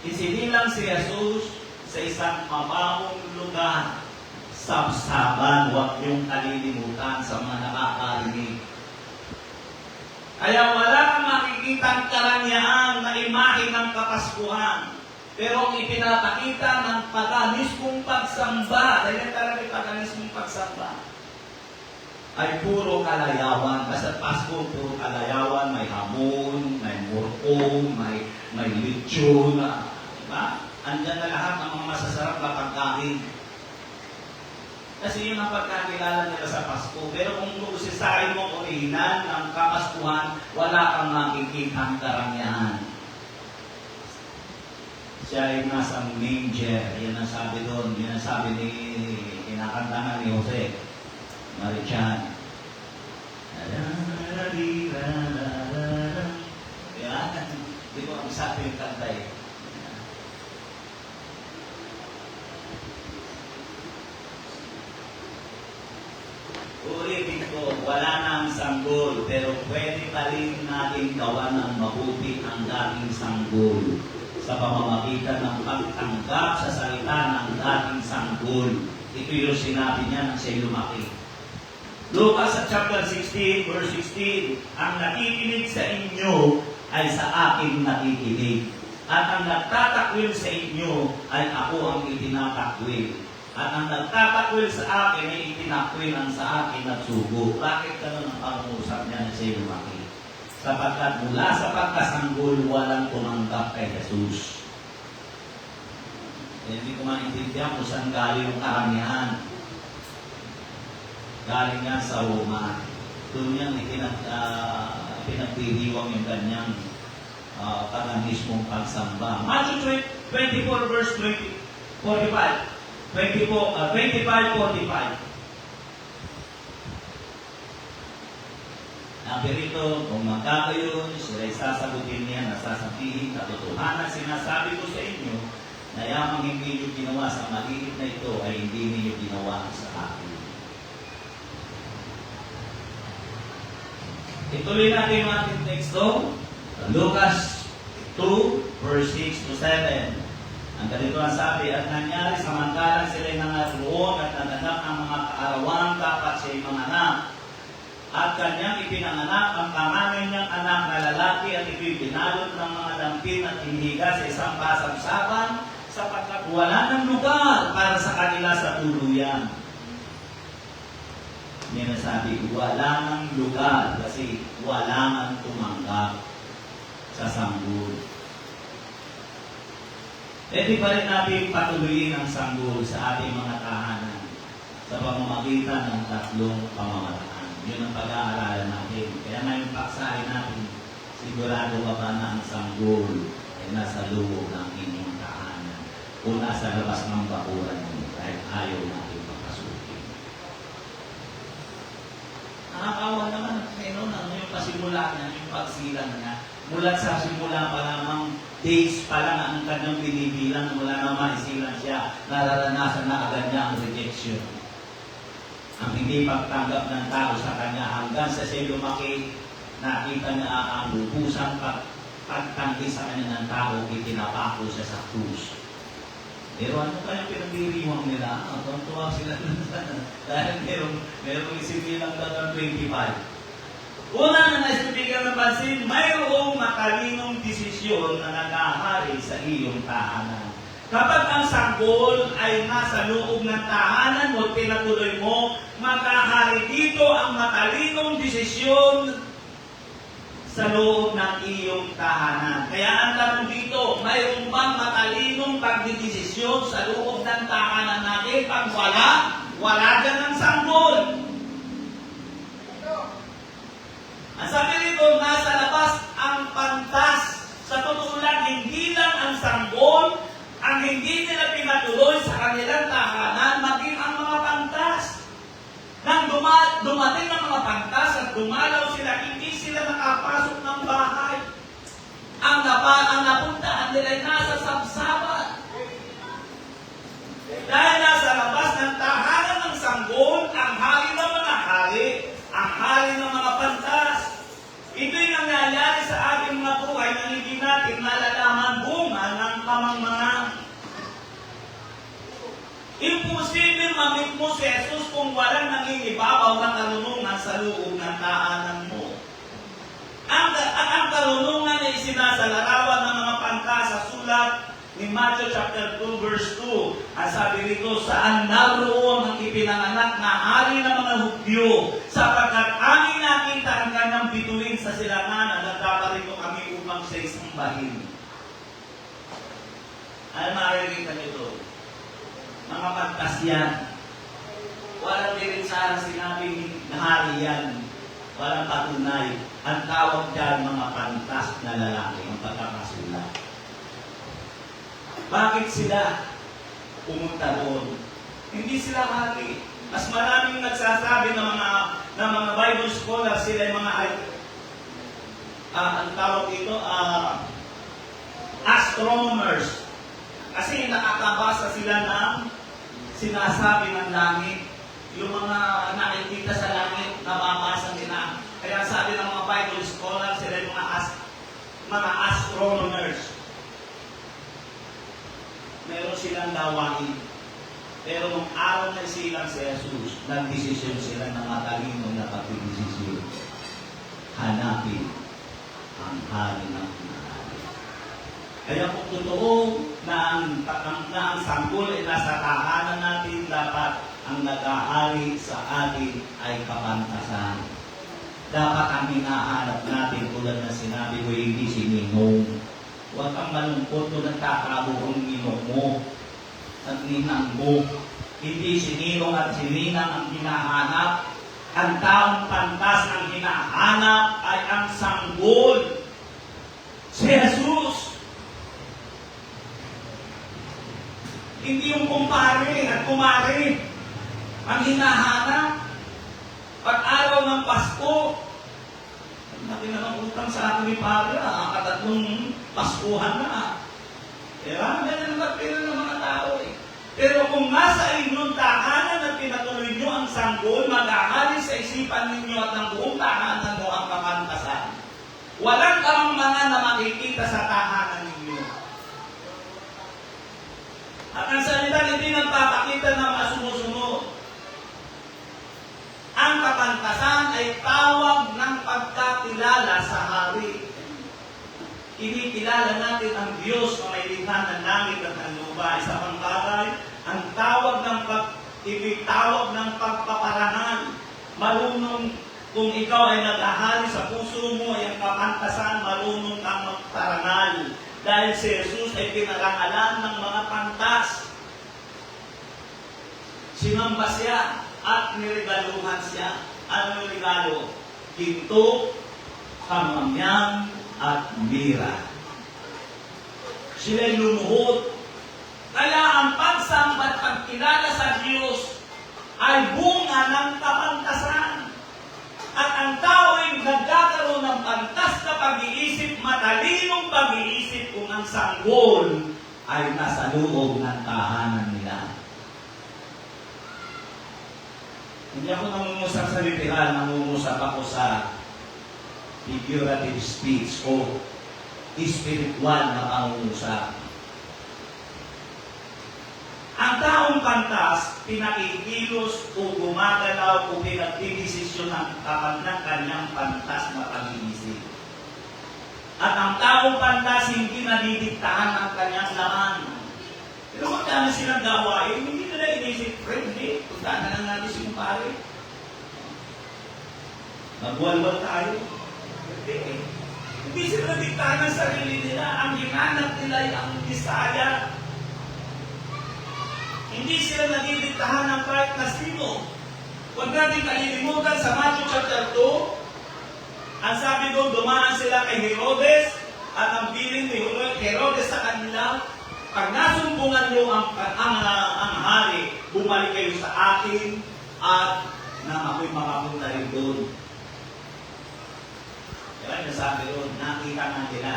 Isinilang si Jesus sa isang mababong lugar. Sabsaban, huwag niyong kalilimutan sa mga nakakarinig. Kaya wala kang makikitang karangyaan na imahe ng Kapaskuhan. Pero ang ipinapakita ng paganismong pagsamba, dahil talaga yung paganismong pagsamba, ay puro kalayawan. Basta Pasko, puro kalayawan, may hamon, may murkong, may lechon, diba? andyan na lahat ng mga masasarap na pagkain. Kasi yun ang pagkakilala nila sa Pasko. Pero kung kusisahin mo orihinal ng Kapaskuhan, wala kang makikitang karangyaan. Siya ay nasa manger. Yan ang sabi doon. Yan ang sabi ni kinakanta na ni Jose Marichan. Yan. Di ko ang sabi yung kanta eh. Ulitin ko, wala na ang sanggol, pero pwede pa rin natin gawa ng mabuti ang dating sanggol sa pamamagitan ng pagtanggap sa salita ng dating sanggol. Ito yung sinabi niya nang siya lumaki. Lucas at chapter 16, verse 16, ang nakikinig sa inyo ay sa akin nakikinig. At ang nagtatakwil sa inyo ay ako ang itinatakwil. At ang nagtatakwil sa akin ay itinakwil ang sa akin at sugo. Bakit ganun ang pangungusap niya na siya lumaki? Sapagkat mula sa pagkasanggol, walang tumanggap kay Jesus. Hindi ko maintindihan kung saan galing yung karamihan. Galing nga sa Roma. Doon yan pinagdiriwang yung kanyang kaganismong pagsamba. Matthew 24 verse 45. 25-45. Sabi rito, kung magkakayon, sila'y sasagutin niya na sasabihin katotohanan. Sinasabi ko sa inyo, na yamang hindi niyo ginawa sa maliit na ito ay hindi niyo ginawa sa akin. Ituloy natin yung ating teksto. Lucas 2, verse 6 to 7. Ang ganito ang sabi, at nangyari samantalang sila'y nangaroon at nanganak ang mga kaarawan, dapat siya'y manganak. At kanyang ipinanganak ang panganay niyang anak na lalaki at ito'y binalot ng mga lampin at hinihiga sa isang basagsakan sapagkat wala ng lugar para sa kanila sa tuluyan. May nasabi, wala ng lugar kasi wala nang tumanggap sa sanggol. Pwede pa rin natin patuloyin ang sanggol sa ating mga tahanan sa pamamagitan ng tatlong pamamaraan. Yun ang pag-aaralan natin. Kaya ngayon paksahin natin, sigurado ka ba na ang sanggol ay nasa loob ng inyong tahanan o nasa labas ng bakuran mo kahit ayaw natin makasukin. Nakakawa naman ang Panginoon ang yung pasimula niya, yung pagsilang niya. Mula sa simula pa lamang, days pa lang ang kanyang binibilang, mula na maisilang siya, nararanasan na agad niya ang rejection. Ang hindi pagtanggap ng tao sa kanya hanggang sa siya lumaki, nakita niya ang lubusang pagtanggi sa kanya ng tao, itinapako siya sa krus. Pero ano kaya pinagdiriwang nila? Tuwa sila dahil merong isinilang dagang 25. Una na naisibigyan ng pansin, mayroong matalinong desisyon na nag-ahari sa iyong tahanan. Kapag ang sanggol ay nasa loob ng tahanan mo, pinatuloy mo, mag-ahari dito ang matalinong desisyon sa loob ng iyong tahanan. Kaya ang tanong dito, mayroon bang matalinong pagdidesisyon sa loob ng tahanan natin? Pag wala dyan ang sanggol. Ang sabi rito, nasa labas ang pantas. Sa totoo lang, hindi lang ang sanggol ang hindi nila pinatuloy sa kanilang tahanan, maging ang mga pantas. Nang dumating ang mga pantas at dumalaw sila, hindi sila nakapasok ng bahay. Ang napuntahan nila ay nasa sabsaban. Dahil nasa labas ng tahanan ng sanggol, ang hari ng mga hari, ang hari ng mga pantas. Ito'y nangyayari sa ating mga buhay na hindi natin malalaman bunga ng pamangmangan. Imposible mamit mo si Jesus kung walang nangingibabaw na karunungan sa loob ng tahanan mo. Ang karunungan ay sinasalarawan ng mga pantas sa sulat ni Matthew chapter 2 verse 2. Ang sabi rito, saan naroon ang ipinanganak na hari ng mga Hudyo, sapagkat aming nakita ang kanyang bituin sa silangan at nagdaparito kami upang sa isang bahin. Ano makikita nyo doon? Mga pantas yan. Walang din sana sinabing nahari yan. Walang patunay. Ang tawag dyan mga pantas na lalaki ang pagkakasulat. Bakit sila pumunta doon? Hindi sila hari. Mas maraming nagsasabi ng mga Bible scholars, sila yung mga ang tawag dito, astronomers. Kasi nakakabasa sila ng sinasabi ng langit. Yung mga nakikita sa langit, nababasa nila. Kaya sabi ng mga Bible scholars, sila yung mga astronomers. Meron silang gawain. Pero nung araw na silang si Jesus, nagdesisyon sila na matalino na pagdesisyon. Hanapin ang hari ng hari. Kaya kung totoo na ang sanggol ay nasa tahanan natin, dapat ang nag-ahari sa atin ay kapantasan. Dapat ang hinahanap natin tulad na sinabi ko, hindi si Ninong. Huwag kang malungkot kung nagtatago ang ninong mo at ninang mo. Hindi si Ninong at si Ninang ang hinahanap. Ang taong pantas ang hinahanap ay ang sanggol. Si Jesus. Hindi yung kumpare at kumare ang hinahanap. Pag-araw ng Pasko, natin na ng utang sa akin ni Padre, katatlong Paskuhan na. Kaya ganyan ang nagpira ng mga tao eh. Pero kung nasa inyong tahanan at pinatuloy nyo ang sanggol, mag-ahali sa isipan ninyo at ng buong tahanan mo ang kapantasan. Walang kamangmangan na makikita sa tahanan ninyo. At ang salita hindi nagpapakita ng masumusunod. Ang kapantasan ay tawag ng pagkakilala sa hari. Kinikilala natin ang Diyos na may likha ng langit at ng lupa. Isa pang bagay, ang tawag ng pagpaparahan. Marunong kung ikaw ay nag-ahali sa puso mo ay ang kapantasan, marunong kang magparangal. Dahil si Jesus ay pinarangalan ng mga pantas. Sinamba siya at niregaluhan siya. Ano yung regalo? Ginto, kamamyang, at mira. Sila'y lumuhod. Kaya ang pagsamba at pagkilala sa Diyos ay bunga ng kapantasan. At ang tao ay nagkakaroon ng pantas na pag-iisip, matalinong pag-iisip kung ang sanggol ay nasa loob ng tahanan nila. Hindi ako nangungusap sa literal, nangungusap ako sa figurative speech o spiritual na pangungusap. Ang taong pantas, pinakikilos o gumagalaw o pinagdidesisyon ng kanyang pantas na pag-iisip. At ang taong pantas, hindi nadidiktahan ng kanyang laman. Pero magkano silang gawain, hindi nila inisip, friendly, punta na lang natin si kumpare. Magwalwal tayo. Hindi sila nadiktahan ng sarili nila. Ang hinanap nila ay ang Bisaya. Hindi sila nadidiktahan ng kahit na sino. Huwag natin kalilimutan sa Matthew chapter 2, ang sabi doon, dumaan sila kay Herodes at ang piling ni Herodes sa kanila, pag nasumbungan nyo ang hari, bumalik kayo sa akin at na ako'y makapunta rin doon. Kaya nasabi doon, nakita nga nila,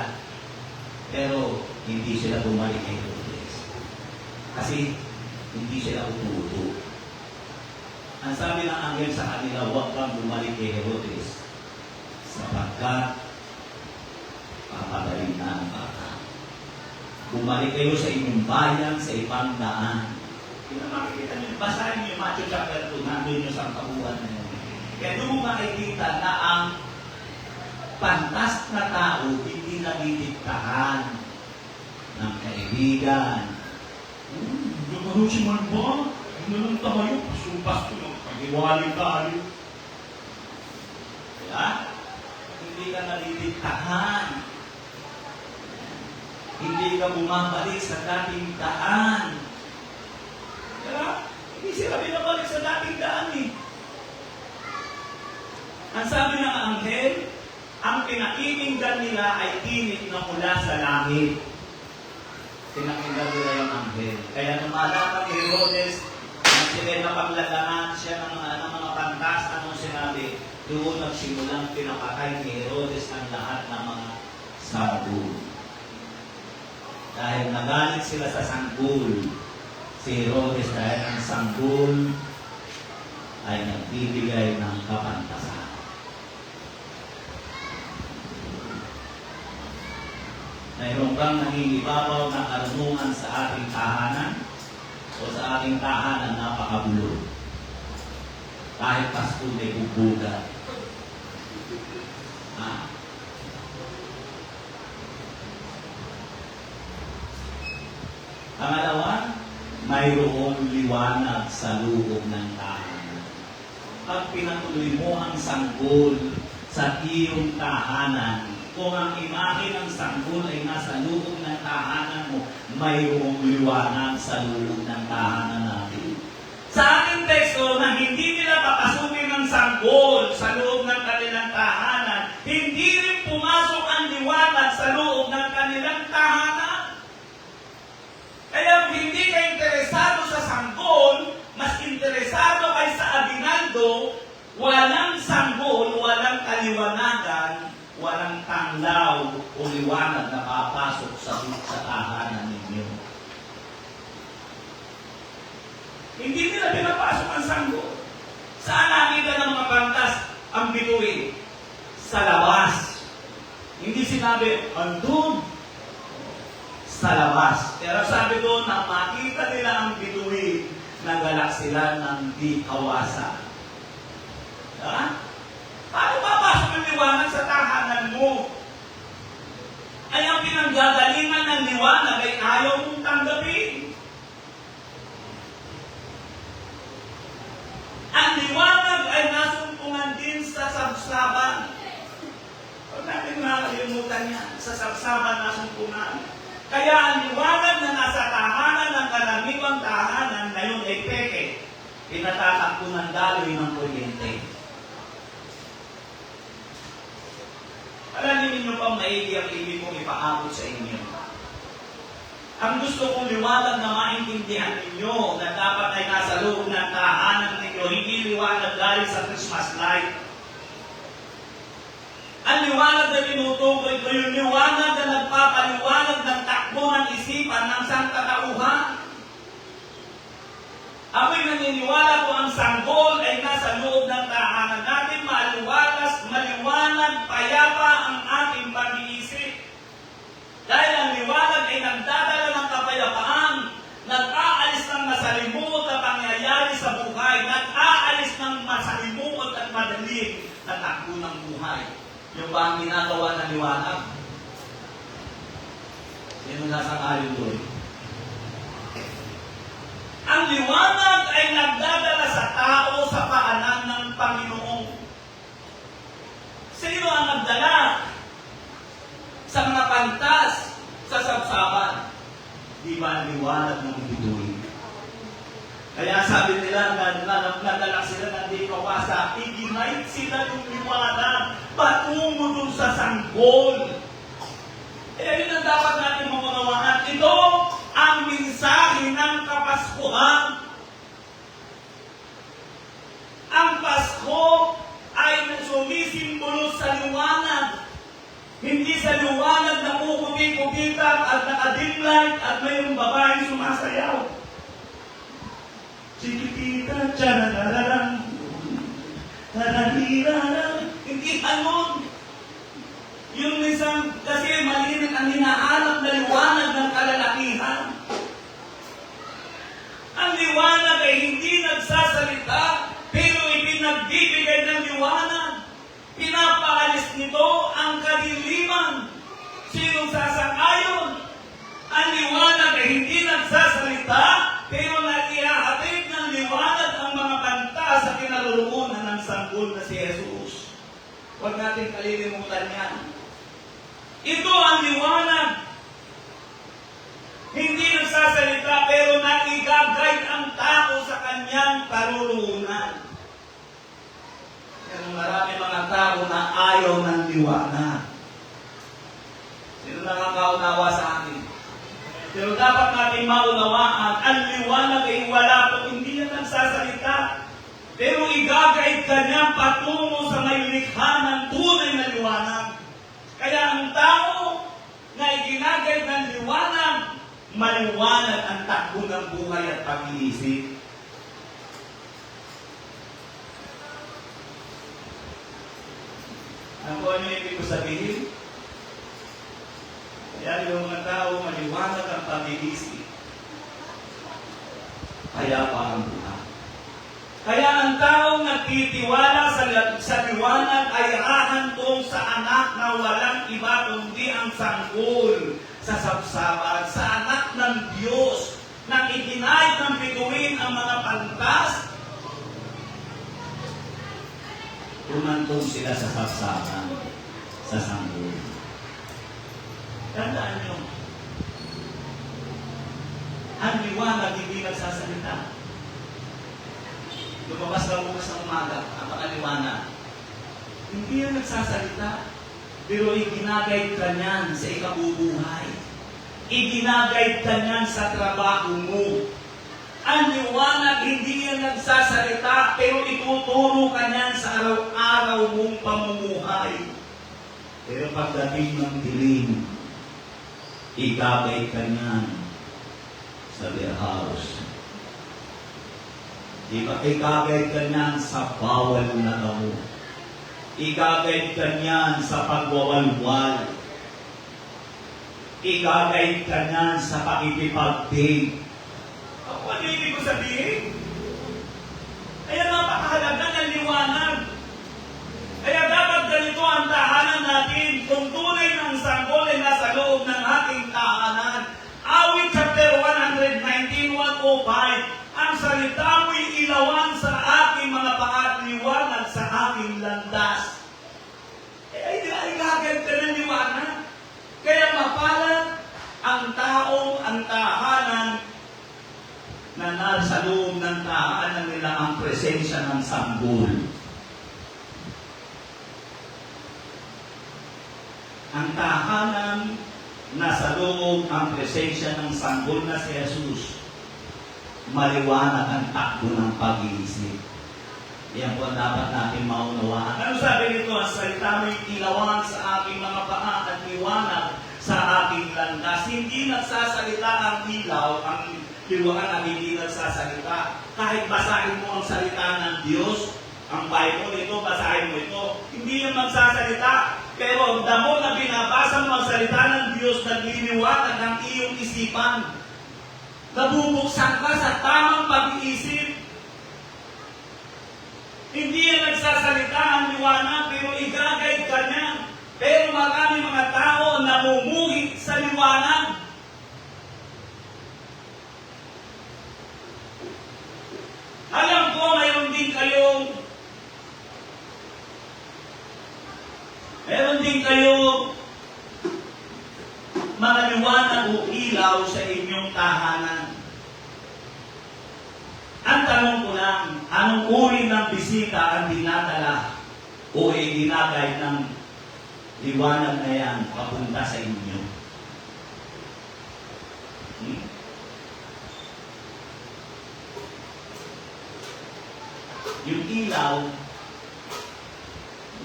pero hindi sila bumalik kay Herodes. Kasi hindi sila ututo. Ang sabi ng anghel sa kanila, huwag kang bumalik kay Herodes sapagkat papagaling na ang bata. Bumalik kayo sa inyong bayan, sa ibang daan. Kaya makikita nyo, basahin nyo Matthew chapter 2, nandun nyo sa kabuuan na yun. Kaya doon mo makikita na ang pantas na tao hindi nagdidiktahan ng kaibigan. Gagano si man ba? Ano lang tayo? Pasumpas ko lang. Pag-iwalay tayo. Kaya, hindi ka nalidiktahan. Hindi ka bumabalik sa dating daan. Diba? Hindi sila binabalik sa dating daan eh. Ang sabi ng anghel, ang pinakikinggan nila ay init na mula sa langit. Pinakinggan nila yung anghel. Kaya nung malaman ni Herodes, na sila napaglagaan siya ng mga pantas, anong sinabi? Doon nagsimulang pinapatay ni Herodes ang lahat ng mga sanggol. Dahil nagalit sila sa sanggol, si Herodes dahil ang sanggol ay nagbibigay ng kapantasan. Mayroon bang nangingibabaw na karunungan sa ating tahanan o sa ating tahanan napakagulo? Kahit Pasko may bubuga. Pangalawa, mayroong liwanag sa loob ng tahanan. Pag pinatuloy mo ang sanggol sa iyong tahanan, kung ang imahe ng sanggol ay nasa loob ng tahanan mo, mayroong liwanag sa loob ng tahanan natin. Sa ating teksto na hindi nila papasukin ng sanggol sa loob ng kanilang tahanan, hindi rin pumasok ang liwanag sa loob ng kanilang tahanan. Kaya kung hindi ka interesado sa sanggol, mas interesado kay sa aginaldo, walang sanggol, walang kaliwanagan, walang tanglaw o liwanag na papasok sa tahanan ninyo. Hindi nila pinapasok ang sanggol. Saan nakita ng mga pantas ang bituin? Sa labas. Hindi sinabi, andun. Sa labas. Pero sabi doon, na makita nila ang bituin, nagalak sila ng di kawasan. Diba? Paano papasok ang liwanag sa tahanan mo? Ay ang pinanggagalingan ng liwanag ay ayaw mong tanggapin. Ang liwanag ay nasumpungan din sa sabsaban. Huwag natin makalimutan yan. Sa sabsaban nasumpungan. Kaya ang liwanag na nasa tahanan ng karaniwang tahanan ngayon ay peke. Pinatatakbo ng daloy ng kuryente. Alam ninyo pang maigi ang ibig kong ipaabot sa inyo. Ang gusto kong liwanag na maintindihan ninyo na dapat ay nasa loob ng tahanan ninyo, hindi liwanag galing sa Christmas light. Ang liwanag na tinutukoy ko, yung liwanag na nagpapaliwanag ng takbo ng isipan ng sangkatauhan. Ako'y naniniwala ko ang sanggol ay nasa loob ng tahanan natin, maliwanag, payapa ang ating pag-iisip. Dahil ang liwanag ay nagdadala ng kapayapaan, nag-aalis ng masalimuot na pangyayari sa buhay, nag-aalis ng masalimuot at madaling na takbo ng buhay. Yung ba ang ginagawa ng liwanag? Sino nasang-ayon doon? Ang liwanag ay nagdadala sa tao sa paanan ng Panginoon. Sino ang nagdala sa mga pantas sa sabsaban? Di ba ang liwanag ng bituin? Kaya sabi nila, nadala sila ng di kawasa, iginite sila yung liwanag patungo dun sa sanggol. Yun ang dapat natin mamunawaan. Ito ang mensahe ng Kapaskuhan. Ang Pasko ay sumisimbolo sa liwanag. Hindi sa liwanag na kukuti-kutitak at nakadimlight at mayroong babaeng sumasayaw. Chiquitita, chararararang, tarariraram. Hindi anon. Yung isang, kasi maliit ang hinahanap na liwanag ng kalalakihan. Ang liwanag ay hindi nagsasalita, pero ipinagbibigay ng liwanag. Pinapaalis nito ang kadiliman. Sinong sasang-ayon? Ang liwanag ay hindi nagsasalita, pero nag-ihahatid ng liwanag ang mga banta sa kinaroroonan ng sanggol na si Jesus. Huwag natin kalilimutan yan. Ito ang liwanag. i-guide ang tao sa kanyang karurungan. Pero marami mga tao na ayaw ng liwanag. Sino nakakaunawa sa atin? Pero dapat natin maunawaan, ang liwanag ay wala po, hindi yan nagsasalita. Pero i-guide ka niya patungo sa may likha ng tunay na liwanag. Kaya ang tao na iginagay ng liwanag, maliwanag ang takbo ng buhay at pag-iisip. Ano ano ibig ko sabihin? Kaya yung mga tao, maliwanag ang pag-iisip. Kaya pa ang buhay. Kaya ang taong nagtitiwala sa liwanag ay hahantong sa anak na walang iba kundi ang sanggol sa sabsaban, sa anak ng Diyos, nang iginay ng bituin ang mga pantas, tumantong sila sa sabsaban, sa sanggol. Tandaan nyo, ang liwanag hindi nagsasalita. Lumabas na bukas ng umaga, ang pakaliwanag. Hindi yan nagsasalita, pero iginagay ka niyan sa ikabubuhay. Iginagay ka niyan sa trabaho mo. Ang liwanag, hindi yan nagsasalita, pero ituturo ka niyan sa araw-araw mong pamumuhay. Pero pagdating ng dilim, igagay ka niyan sa warehouse. Igagay ka niyan sa bawal na gamo. Igagay ka niyan sa pagwawalwal. Igagay ka niyan sa pakikipag-date. Ano ibig ko sabihin? Kaya napakahalaga ng liwanag. Kaya dapat ganito ang tahanan natin. Kung tunay ng sanggol ay nasa loob ng ating tahanan. Awit chapter 119, 105. Ang salita mo'y ilawan sa aking mga paa at liwanag sa aking landas. Ay gagawin ka ng liwanag. Kaya mapalad ang taong ang tahanan na nasa loob ng tahanan nila ang presensya ng sanggol. Ang tahanan nasa loob ang presensya ng sanggol na si Jesus. Maliwanag ang takbo ng pag-iisip. Yan po ang dapat natin maunawaan. Ano sabi nito? Ang salita mo'y ilawan sa aking mga paa at liwanag sa aking landas. Hindi nagsasalita ang ilaw, ang liwanag hindi nagsasalita. Kahit basahin mo ang salita ng Diyos, ang Bible ito, basahin mo ito, hindi yan magsasalita. Pero damo na binabasa mo ang salita ng Diyos, nagliliwanag ang iyong isipan. Nabubuksan ka sa tamang pag-iisip. Hindi yan nagsasalita ang liwanag, pero igagay ka niya. Pero marami mga tao namumuhi sa liwanag. Alam ko, mayroon din kayong mga liwanag o ilaw sa inyong tahanan. Ang tanong ko lang, anong uri ng bisita ang dinadala o iginagay ng liwanag na yan papunta sa inyo? Yung ilaw,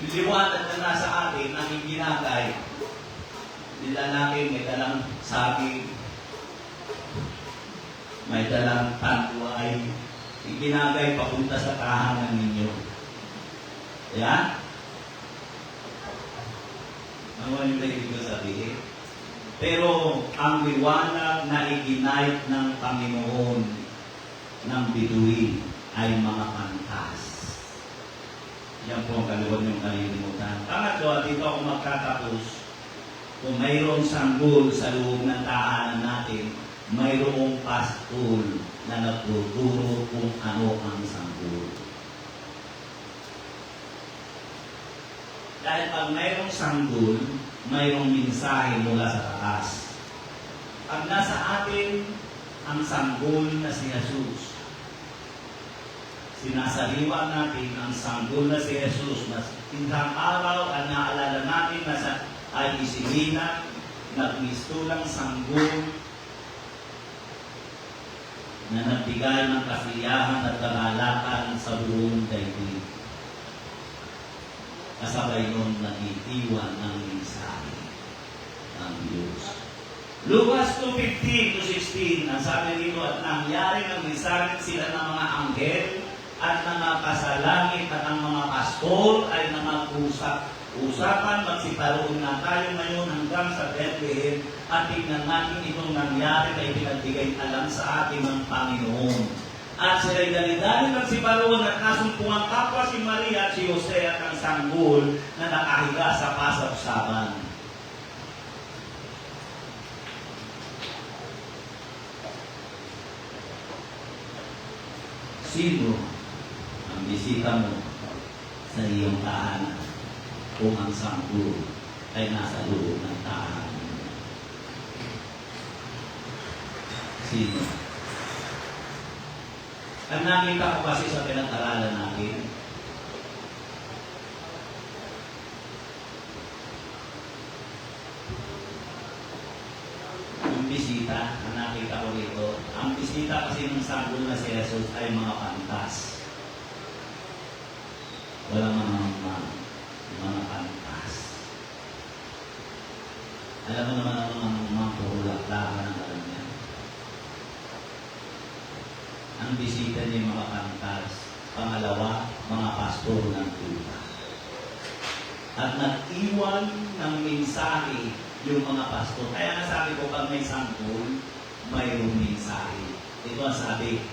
yung liwanag na nasa atin ang iginagay, nila natin may dalang saging, may dalang tanduay, iginagay papunta sa tahanan ninyo. Yan? Ano yung ibig ko sabihin? Pero ang liwanag na iginay ng Panginoon ng bituin ay mga pantas. Yan po ang kaluwag niyong kalilimutan. Pangatlo, dito ako magtatapos. Kung mayroong sanggol sa loob ng tahanan natin, mayroong pastol na nagtuturo kung ano ang sanggol. Dahil pag mayroong sanggol, mayroong mensahe mula sa taas. Pag nasa atin ang sanggol na si Jesus. Sinasaliwan natin ang sanggol na si Jesus na isang araw ang naalala natin na ay isilinang nagmistulang sanggol na nagbigay ng kasiyahan at kagalakan sa buong daigdig. Kasabay nun nag-iiwan ng mensahe ng Diyos. Lucas 2:15-16, ang sabi dito, at nangyari ng mensahe sila ng mga anghel at mga kasalangit at ang mga pastor ay usapan, magsiparoon na tayo ngayon hanggang sa Bethlehem at tignan natin itong nangyari na ipinagbigay alam sa ating ng Panginoon. At sila'y dali-dali magsiparoon at nasumpungan kapwa si Maria at si Jose at ang sanggol na nakahiga sa pasapsaban. Sino ang bisita mo sa iyong tahanan kung ang sanggol ay nasa loob ng tahanan? Sino? Ang nakita ko kasi sa pinag-aralan natin, yung bisita, ang nakita ko dito, ang bisita kasi ng sanggol na si Jesus ay mga pantas. Walang mga pantas. Alam mo naman ang mga puhulak-lakan ng alam niya. Ang bisita niya yung mga pantas. Pangalawa, mga pastor ng tupa. At nag-iwan ng mensahe yung mga pastor. Kaya nga sabi ko, pag may sanggol, mayroong mensahe. Ito ang sabi.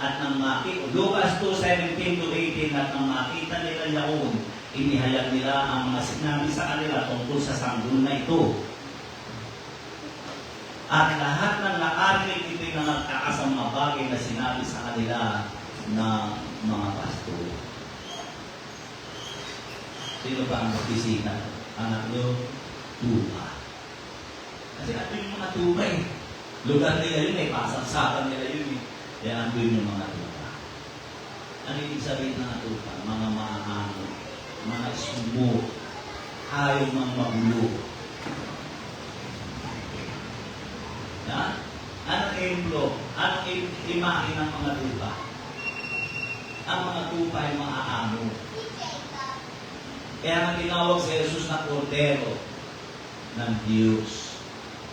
At nang makita, Lucas 2:17-18, at nang makita nila yaon, inihayag nila ang mga sinabi sa kanila tungkol sa sanggol na ito. At lahat ng nakarinig ito'y nangagtaas ang mga bagay na sinabi sa kanila ng mga pastor. Sino ba ang bisita? Anak nyo, tupa. Kasi ato yung mga tupa eh. Lugar nila yun eh, pasagsakan nila yun eh. Kaya andun yung mga tupa. Ano yung sabihin ng tupa? Mga maano, mga smooth, ayaw mga magulo. Ya? Anong templo? Anong imahe ng mga tupa? Ang mga tupa ay mga amo. Kaya nga tinawag si Jesus na Kordero ng Diyos.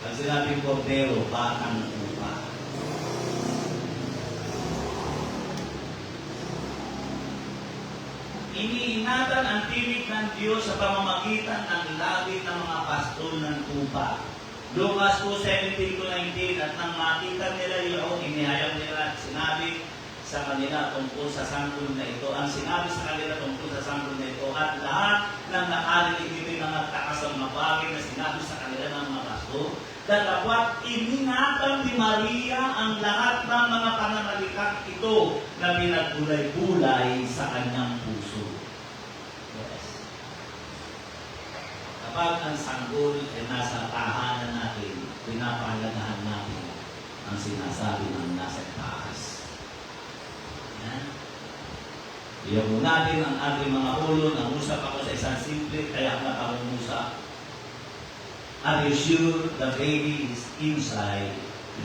Pag sinabing Kordero, batang tupa. Iniingatan ang tinig ng Diyos sa pamamagitan ng labi ng mga pastol ng tupa. Lucas 2:17-19, at nang makita nila yun, inihayag nila at sinabi sa kanila tungkol sa sanggol na ito. Ang sinabi sa kanila tungkol sa sanggol na ito, at lahat ng nakarinig ito'y nangagtakas ang mga bagay na sinabi sa kanila ng mga pastor. Dalawat, iningatan ni Maria ang lahat ng mga pananalikak ito na pinagbulay-bulay sa kanyang puso. Yes. Kapag ang sanggol ay nasa tahanan natin, pinapahalagahan natin ang sinasabi ng nasa taas. Yan. Iyan mo natin ang ating mga ulo. Nangusap ako sa isang simple, kaya nakangusap. Are you sure the baby is inside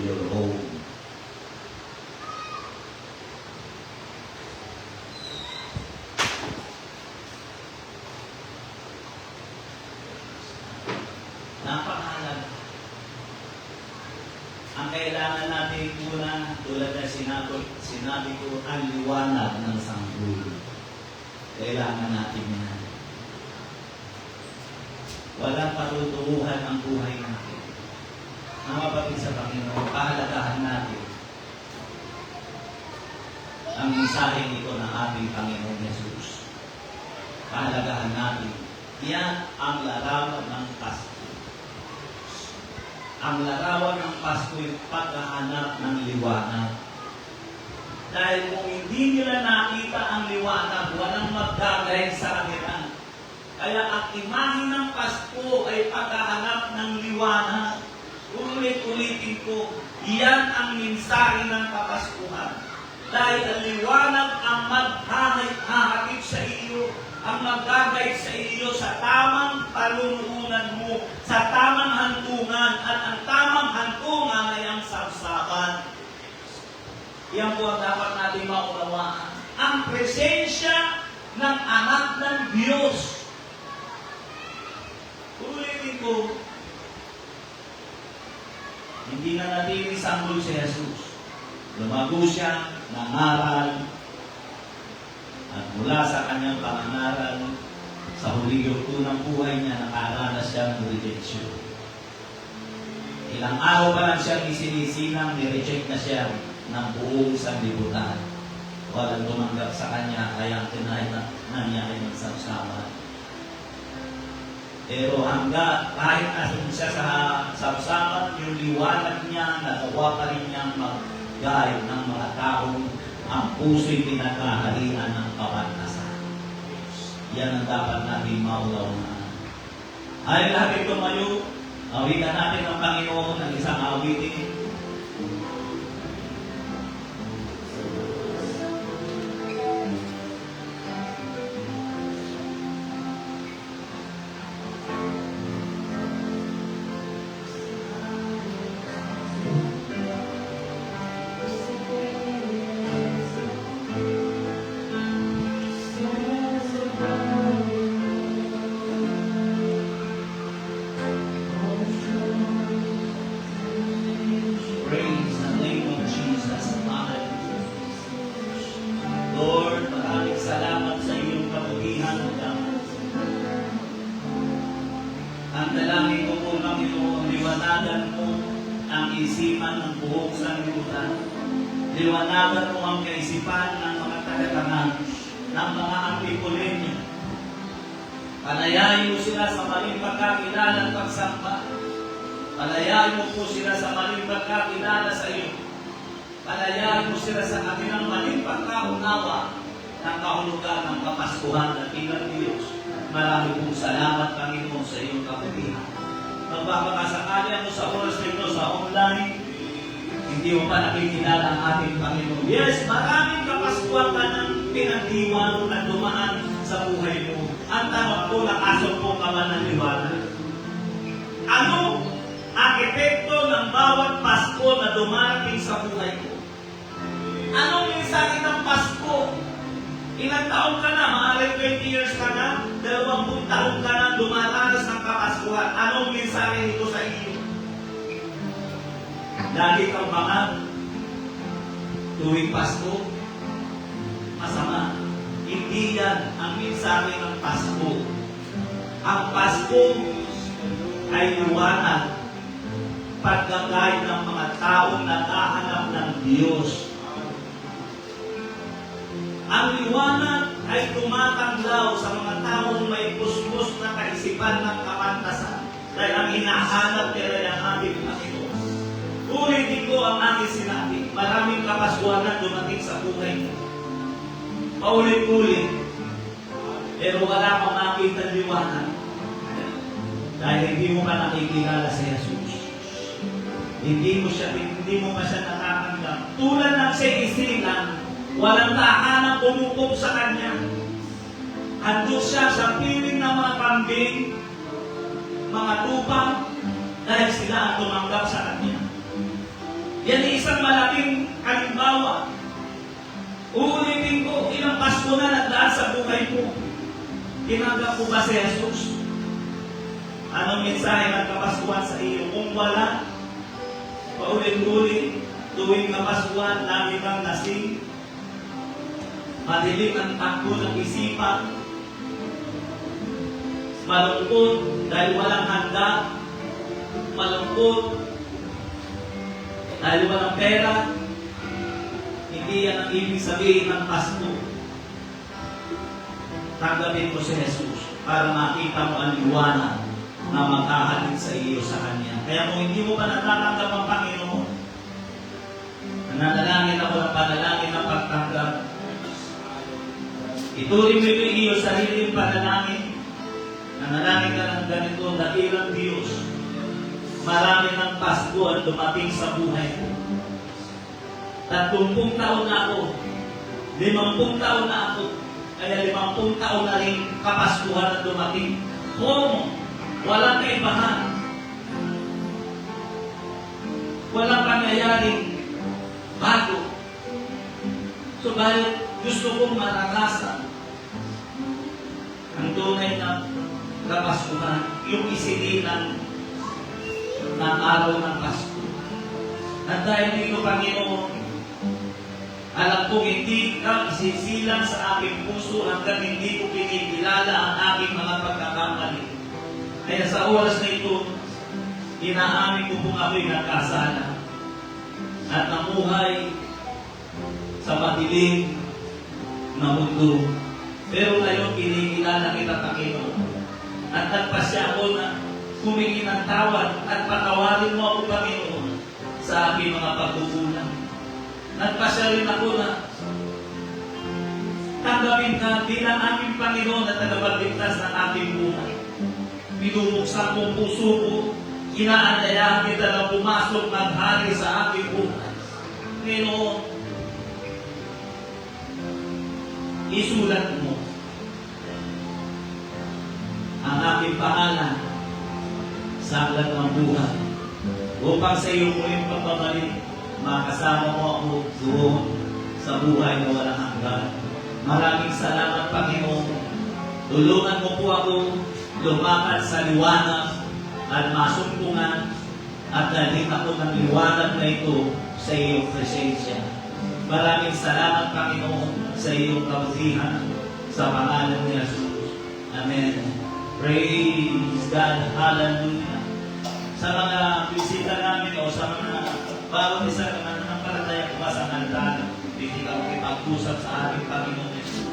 your home? Napakahalaga. Ang kailangan natin una, tulad na sinabi ko, ang liwanag ng sanggol. Kailangan natin yan. Walang patutuhan ang buhay natin. Ang mapapit sa Panginoon, pahalagahan natin ang mensahe nito ng ating Panginoon Jesus. Pahalagahan natin. Yan ang larawan ng Pasko. Ang larawan ng Pasko ay paghahanap ng liwanag. Dahil kung hindi nila nakita ang liwanag, walang magdagay sa kanila. Kaya ang imahe ng Pasko ay paghahanap ng liwanag. Ulit ulitin ko, yan ang mensahe ng Kapaskuhan. Dahil ang liwanag ang maghahatid sa iyo, ang mag-guide sa iyo sa tamang panununan mo, sa tamang hantungan, at ang tamang hantungan ay ang sabsaban. Yan po ang dapat natin maunawaan. Ang presensya ng anak ng Diyos. Ulitin ko, hindi na natili sanggol si Jesus. Lumago siya, nangaral, at mula sa kanyang pangangaral, sa huling yugto ng buhay niya, nakaranas siya ng rejection. Ilang araw pa lang siyang isinisilang, nireject na siya ng buong sanlibutan. Walang tumanggap sa kanya, kaya ang kinain na niya ay magsasama. Pero hanggat kahit asin siya sa sabsaban, yung liwanag niya, nagawa pa rin niyang mag-guide ng mga taong ang puso'y pinagkaharian ng kapantasan. Yan ang dapat natin maulawanan. Ay lahat tumayo, awitan natin ang Panginoon ng isang awitin. Praise the name of Jesus. Hallelujah. Lord, maraming salamat sa iyong kabutihan o dapat. Ang dalangin ko po, Panginoon, liwanagan mo ang isipan ng buong sanlibutan. Liwanagan mo ang kaisipan ng mga tagatangan, ng mga Antipoleño. Palayain mo sila sa maling pagkakilala at pagsamba. Palayain mo po sila sa maling pagkakilala sa iyo. Palayain mo sila sa kanilang maling pagkaunawa ng kahulugan ng Kapaskuhan at bilang Diyos. Marami pong salamat, Panginoon, sa iyong kabutihan. Magpapakasakali ako sa oras nito sa online, hindi mo pa nakikilala ang ating Panginoon. Yes, maraming Kapaskuhan ka ng pinagdiwan at dumaan sa buhay mo. Ang tanong po, nakasok po ka man ng liwanag. Ano ang epekto ng bawat Pasko na dumarating sa buhay ko? Anong mensahe ng Pasko? Ilang taon ka na? Maaari 20 years ka na? 20 taon ka na dumaranas ng Kapaskuhan. Anong mensahe nito sa iyo? Lagi kang mga tuwing Pasko, masama. Hindi yan ang mensahe ng Pasko. Ang Pasko ay liwanag, pagkakay ng mga taong naghahanap ng Diyos. Ang liwanag ay tumatanglaw sa mga taong may puspos na kaisipan ng kapantasan dahil ang hinahanap nila ay ang ating Panginoon. Ulitin ko ang aking sinabi, maraming Kapaskuhan na dumating sa buhay mo. Paulit-ulit, pero wala kang makita liwanag dahil hindi mo pa nakikilala si Jesus. Hindi mo pa siya natatanggap. Tulad ng sa isilang, walang tahanang pumupok sa kanya. Ando siya sa piling ng mga kambing, mga tupa, dahil sila ang tumanggap sa kanya. Yan ay isang malaking halimbawa. Uulitin ko, ilang Pasko na nagdaan sa buhay mo. Tinanggap mo ba si Jesus? Anong mensahe ng Kapaskuhan sa iyo? Kung wala, paulit-ulit, tuwing Kapaskuhan, lagi kang lasing, madilim ang takbo ng isipan, malungkot dahil walang handa, malungkot dahil walang pera. Hindi yan ang ibig sabihin ng Pasko. Tanggapin mo si Jesus para makita mo ang liwanag na maghahatid sa iyo sa Kanya. Kaya kung hindi mo pa natatanggap ang Panginoon, nananalangin ako ng panalangin ng pagtanggap. Ituloy mo ito iyo sariling panalangin. Nanalangin ka ng ganito, dakilang Diyos. marami ng Pasko ang dumating sa buhay ko. 30 taon na ako, 50 taon na ako, kaya 50 taon na rin kapaskuhan ang dumating. Kung walang kaibahan, walang pangyayaring bago. Subalit gusto kong maranasan ang tunay na kapaskuhan, yung isinilang ng araw ng Pasko. At dahil dito, Panginoon, alam kong hindi ka isisilang sa aking puso hanggang hindi ko kinikilala ang aking mga pagkakamali. Kaya sa oras na ito, inaamin ko kung ako'y nagkasala at namuhay sa madilim na mundo. Pero ngayon, kinikilala kita, Panginoon. At nagpasya ako na humingi ng tawad at patawarin mo ako, Panginoon, sa aking mga pagkukulang. Nagpasya rin ako na tanggapin ka bilang aming Panginoon at tagapagligtas ng ating buhay. Pinubuksan kong puso ko, inaandayahan kita na pumasok maghari sa aking buhay. Panginoon, isulat mo ang aking pangalan sa aklat ng buhay upang sa iyo muling pagbabalik, makasama mo ako doon sa buhay na walang hanggan. Maraming salamat, Panginoon. Tulungan mo po ako lumakad sa liwanag at masumpungan at dalhin ako ng liwanag na ito sa iyong presensya. Maraming salamat, Panginoon, sa iyong kabutihan sa pangalan ni Jesus. Amen. Praise God. Hallelujah. Sa mga bisita namin o sa mga bawat isa na mananampalataya ko sa altar, hindi ka makipag-usap sa ating Panginoon Jesus.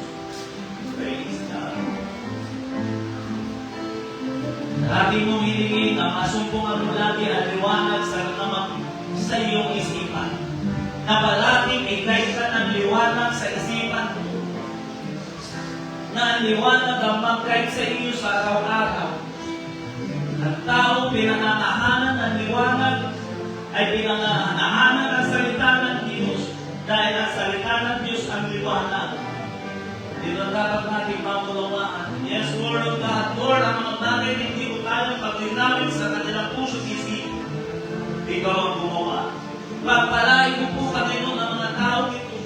Praise God. Ating mong hilingin ang masumpungan mo lagi ang liwanag sa iyong isipan. Na palating ikay ka ng liwanag sa isipan mo. Na ang liwanag ang mag-guide sa iyo sa araw-araw. Ang tao pinanganahanan ng liwanag ay pinanganahanan ang salita ng Diyos dahil ang salita ng Diyos ang liwanag. Dito dapat natin mamunawaan. Yes, Word of God. Lord, ang mga bagay na hindi ko kayang paglinawin sa kanilang puso't isip. Ikaw ang gumawa. Pagpalain mo po, Panginoon, ang mga tao ito.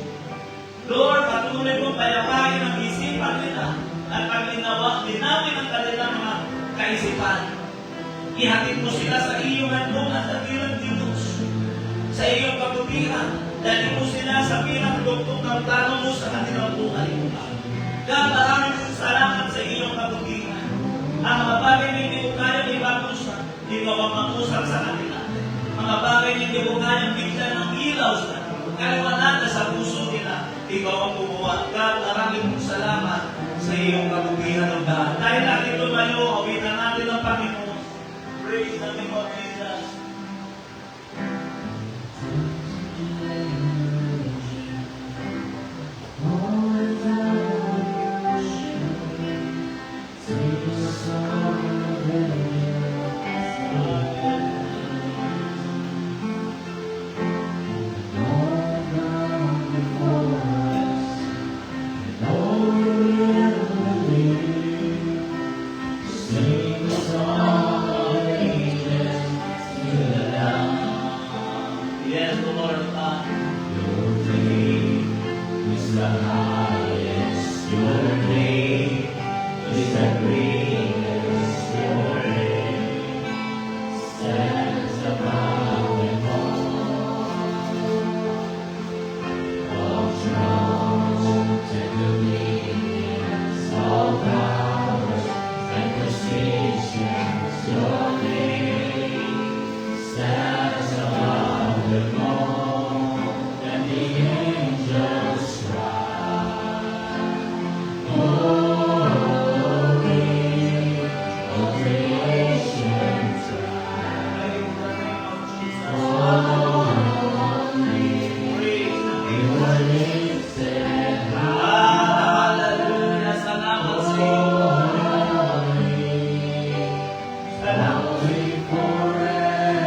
Lord, patuloy mo payapain ang isipan nila at paglinawin ang kanilang mga kaisipan. Ihatid mo sila sa iyong handong at dakilang Diyos. Sa iyong kabutihan, dali mo sila sa pinakadugtong ng plano mo sa kanilang buhay. God, maraming salamat sa iyong kabutihan. Ang mga bagay na hindi ko kayang ipagusan, ikaw ang mag-usap sa kanila. Mga bagay na hindi ko kayang bigyan ng ilaw sa kaliwanag sa puso nila, ikaw ang gumawa. God, maraming salamat sa iyong kabutihan ng God. Dahil natin tumayo, awitan natin ang Panginoon. Praise the name of Jesus. Yes, the Lord of God. Your name is the highest. Your name is the greatest. Your name stands above them all. All thrones and dominions, all powers and positions. Your name stands above them all, and the angels cry, Holy, all creation cry, Holy, you are lifted high, Hallelujah. Salamat sa iyo. holy forever.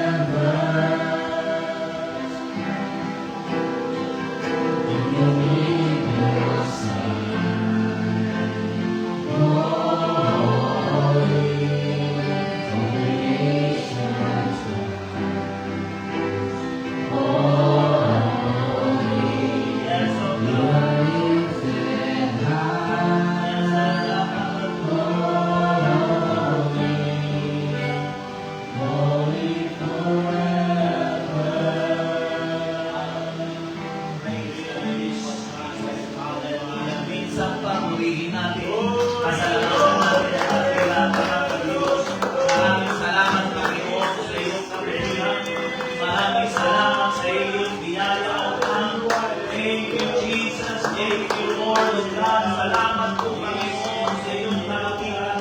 Maraming salamat sa iyong biyaya, O God. Thank you, Jesus. Thank you, Lord of God. Salamat po, Panginoon, sa iyong kalutiran.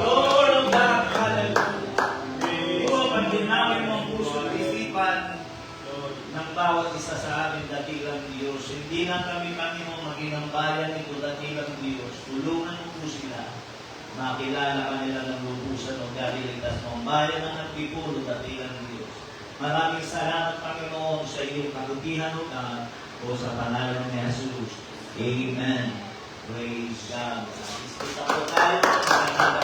Lord of God, hallelujah. O, pag ginawin mo ang puso at isipan ng bawat isa sa amin, dakilang Diyos. Hindi lang kami, Panginoon, maging ang bayan nito, dakilang Diyos. Tulungan mo po sila. Makilala ka nila ng lubusan o galiligtas mo. Ang bayan ng nagpipulo, dakilang Diyos. Maraming salamat, Panginoon, sa iyong kabutihan o God o sa pangalan ni Jesus. Amen. Praise God. Isipita po tayo sa